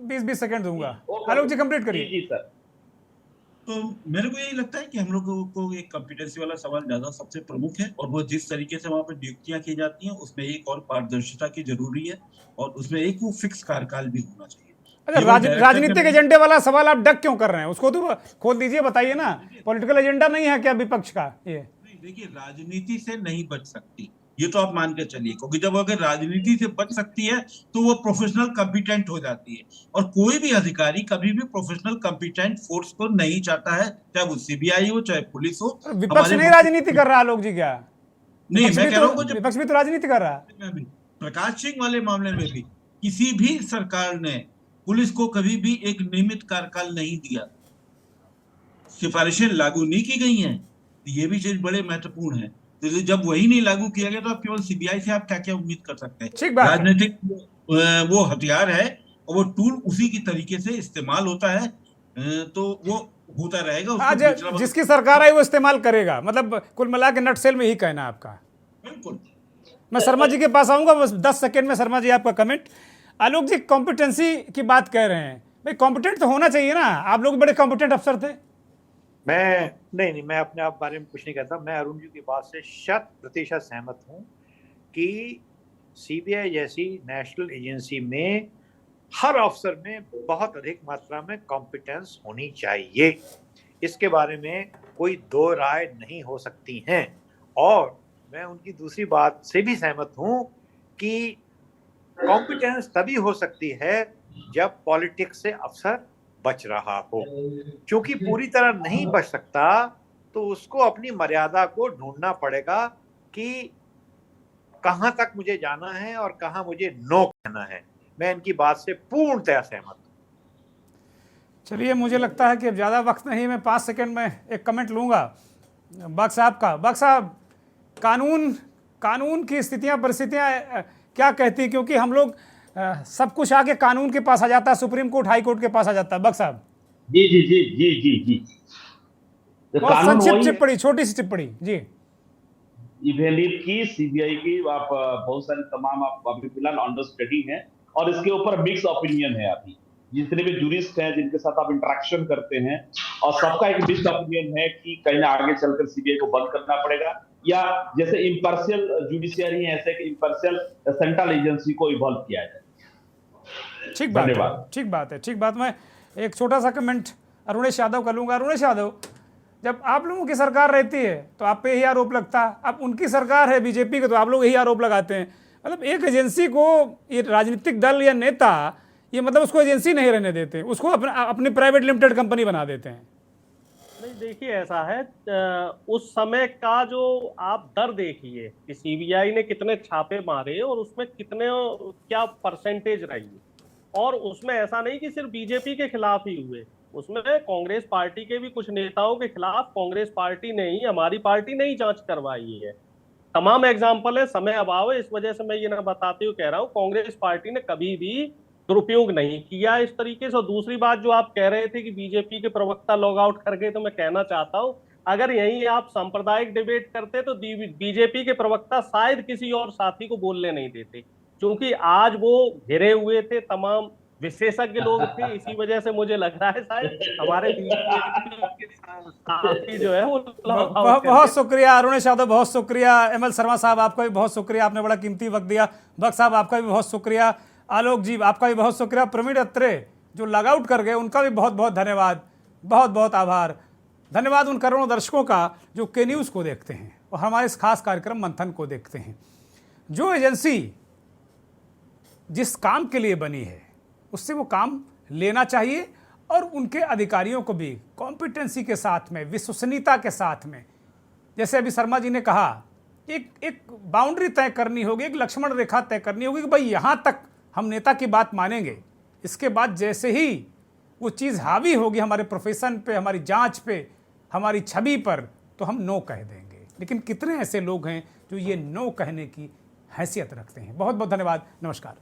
20-20 सेकंड दूंगा। आलोक जी कंप्लीट करिए। जी सर। तो मेरे को यही लगता है कि हम लोग को एक कॉम्पिटेंसी वाला सवाल ज्यादा सबसे प्रमुख है, और वो जिस तरीके से वहां पर नियुक्तियां की जाती हैं उसमें एक और पारदर्शिता की जरूरी है, और उसमें एक वो फिक्स कार्यकाल भी होना चाहिए। अच्छा, राजनीतिक एजेंडे वाला सवाल आप डक क्यों कर रहे हैं? उसको तो खोल दीजिए, बताइए ना। पॉलिटिकल एजेंडा नहीं है क्या विपक्ष का? ये देखिए, राजनीति से नहीं बच सकती, ये तो आप मान के चलिए, क्योंकि जब अगर राजनीति से बच सकती है तो वो प्रोफेशनल कॉम्पिटेंट हो जाती है। और कोई भी अधिकारी कभी भी प्रोफेशनल कॉम्पिटेंट फोर्स को नहीं चाहता है, चाहे वो सीबीआई हो चाहे पुलिस हो। विपक्ष नहीं राजनीति कर रहा आलोक जी क्या? नहीं, मैं कह रहा हूँ विपक्ष भी तो राजनीति कर रहा है। प्रकाश सिंह वाले मामले में भी किसी भी सरकार ने पुलिस को कभी भी एक नियमित कार्यकाल नहीं दिया, सिफारिशें लागू नहीं की गई हैं। ये भी चीज बड़े महत्वपूर्ण है। तो जब वही नहीं लागू किया गया तो आप केवल सीबीआई से आप क्या क्या उम्मीद कर सकते हैं? राजनीतिक वो हथियार है और वो टूल उसी की तरीके से इस्तेमाल होता है, तो वो होता रहेगा। आज जिसकी सरकार आई वो इस्तेमाल करेगा, मतलब कुल मिला के नटसेल में ही कहना आपका। बिल्कुल। मैं शर्मा जी के पास आऊंगा, बस 10 सेकंड में शर्मा जी आपका कमेंट। आलोक जी कॉम्पिटेंसी की बात कह रहे हैं, भाई कॉम्पिटेंट तो होना चाहिए ना, आप लोग बड़े कॉम्पिटेंट अफसर थे। मैं मैं अपने आप बारे में कुछ नहीं कहता। मैं अरुण जी की बात से 100% सहमत हूँ कि सीबीआई जैसी नेशनल एजेंसी में हर अफसर में बहुत अधिक मात्रा में कॉम्पिटेंस होनी चाहिए, इसके बारे में कोई दो राय नहीं हो सकती हैं। और मैं उनकी दूसरी बात से भी सहमत हूं कि कॉम्पिटेंस तभी हो सकती है जब पॉलिटिक्स से अफसर बच रहा हो। क्योंकि पूरी तरह नहीं बच सकता तो उसको अपनी मर्यादा को ढूंढना पड़ेगा कि कहां तक मुझे जाना है और कहां मुझे नो कहना है। मैं इनकी बात से पूर्णतः सहमत हूं। चलिए, मुझे लगता है कि अब ज़्यादा वक्त नहीं, मैं 5 सेकंड में एक कमेंट लूँगा बख्श साहब का। बख्श साहब, कानून की स्थितियाँ परिस्थितियाँ क्या कहती हैं? क्योंकि हम लोग सब कुछ आके कानून के पास आ जाता है, सुप्रीम कोर्ट हाई कोर्ट के पास आ जाता है। बख्श साहब जी जी जी जी जी जी तो बहुत कानून संक्षिप्त वही है। टिप्पणी, छोटी सी टिप्पणी जी। इवेलिट की, सीबीआई की, आप बहुत सारे तमाम आप अभी फिलहाल अंडर स्टडी हैं और इसके ऊपर मिक्स ओपिनियन है। अभी जितने भी जूरिस्ट हैं जिनके साथ आप इंटरेक्शन करते हैं, और सबका एक मिक्स ओपिनियन है कि कहीं ना आगे चलकर सीबीआई को बंद करना पड़ेगा, या जैसे इम्पार्शियल जुडिशियरी है ऐसे कि इम्पार्शियल सेंट्रल एजेंसी को इवॉल्व किया जाए। ठीक बात है, धन्यवाद। ठीक बात है, ठीक बात। मैं एक छोटा सा कमेंट अरुणेश यादव का लूँगा। अरुणेश यादव, जब आप लोगों की सरकार रहती है तो आप पे यही आरोप लगता है, अब उनकी सरकार है बीजेपी की तो आप लोग यही आरोप लगाते हैं। मतलब एक एजेंसी को ये राजनीतिक दल या नेता, ये मतलब उसको एजेंसी नहीं रहने देते, उसको अपनी प्राइवेट लिमिटेड कंपनी बना देते हैं। नहीं, देखिए ऐसा है, उस समय का जो आप दर देखिए कि सीबीआई ने कितने छापे मारे और उसमें कितने क्या परसेंटेज रही, और उसमें ऐसा नहीं कि सिर्फ बीजेपी के खिलाफ ही हुए, उसमें कांग्रेस पार्टी के भी कुछ नेताओं के खिलाफ कांग्रेस पार्टी ने ही, हमारी पार्टी ने ही जांच करवाई है। तमाम एग्जाम्पल है, समय अभाव है, इस वजह से मैं ये ना बताते हुए कह रहा हूँ कांग्रेस पार्टी ने कभी भी दुरुपयोग नहीं किया इस तरीके से। और दूसरी बात जो आप कह रहे थे कि बीजेपी के प्रवक्ता लॉग आउट कर गए, तो मैं कहना चाहता हूं अगर यही आप सांप्रदायिक डिबेट करते तो बीजेपी के प्रवक्ता शायद किसी और साथी को बोलने नहीं देते, क्योंकि आज वो घिरे हुए थे, तमाम विशेषज्ञ लोग थे। इसी वजह से मुझे लग रहा है शायद हमारे बीजेपी के साथी जो है वो लॉग आउट कर बहुत शुक्रिया अरुणेश यादव, बहुत शुक्रिया। एमएल शर्मा साहब, आपका भी बहुत शुक्रिया, आपने बड़ा कीमती वक्त दिया। बख्श साहब, आपका भी बहुत शुक्रिया। आलोक जी, आपका भी बहुत शुक्रिया। प्रवीण अत्रे जो लॉग आउट कर गए, उनका भी बहुत बहुत धन्यवाद, बहुत बहुत आभार। धन्यवाद उन करोड़ों दर्शकों का जो के न्यूज़ को देखते हैं और हमारे इस खास कार्यक्रम मंथन को देखते हैं। जो एजेंसी जिस काम के लिए बनी है उससे वो काम लेना चाहिए, और उनके अधिकारियों को भी कॉम्पिटेंसी के साथ में, विश्वसनीयता के साथ में, जैसे अभी शर्मा जी ने कहा, एक बाउंड्री तय करनी होगी, एक लक्ष्मण रेखा तय करनी होगी कि भाई यहाँ तक हम नेता की बात मानेंगे, इसके बाद जैसे ही वो चीज़ हावी होगी हमारे प्रोफेशन पे, हमारी जांच पे, हमारी छवि पर, तो हम नो कह देंगे। लेकिन कितने ऐसे लोग हैं जो ये नो कहने की हैसियत रखते हैं। बहुत बहुत धन्यवाद, नमस्कार।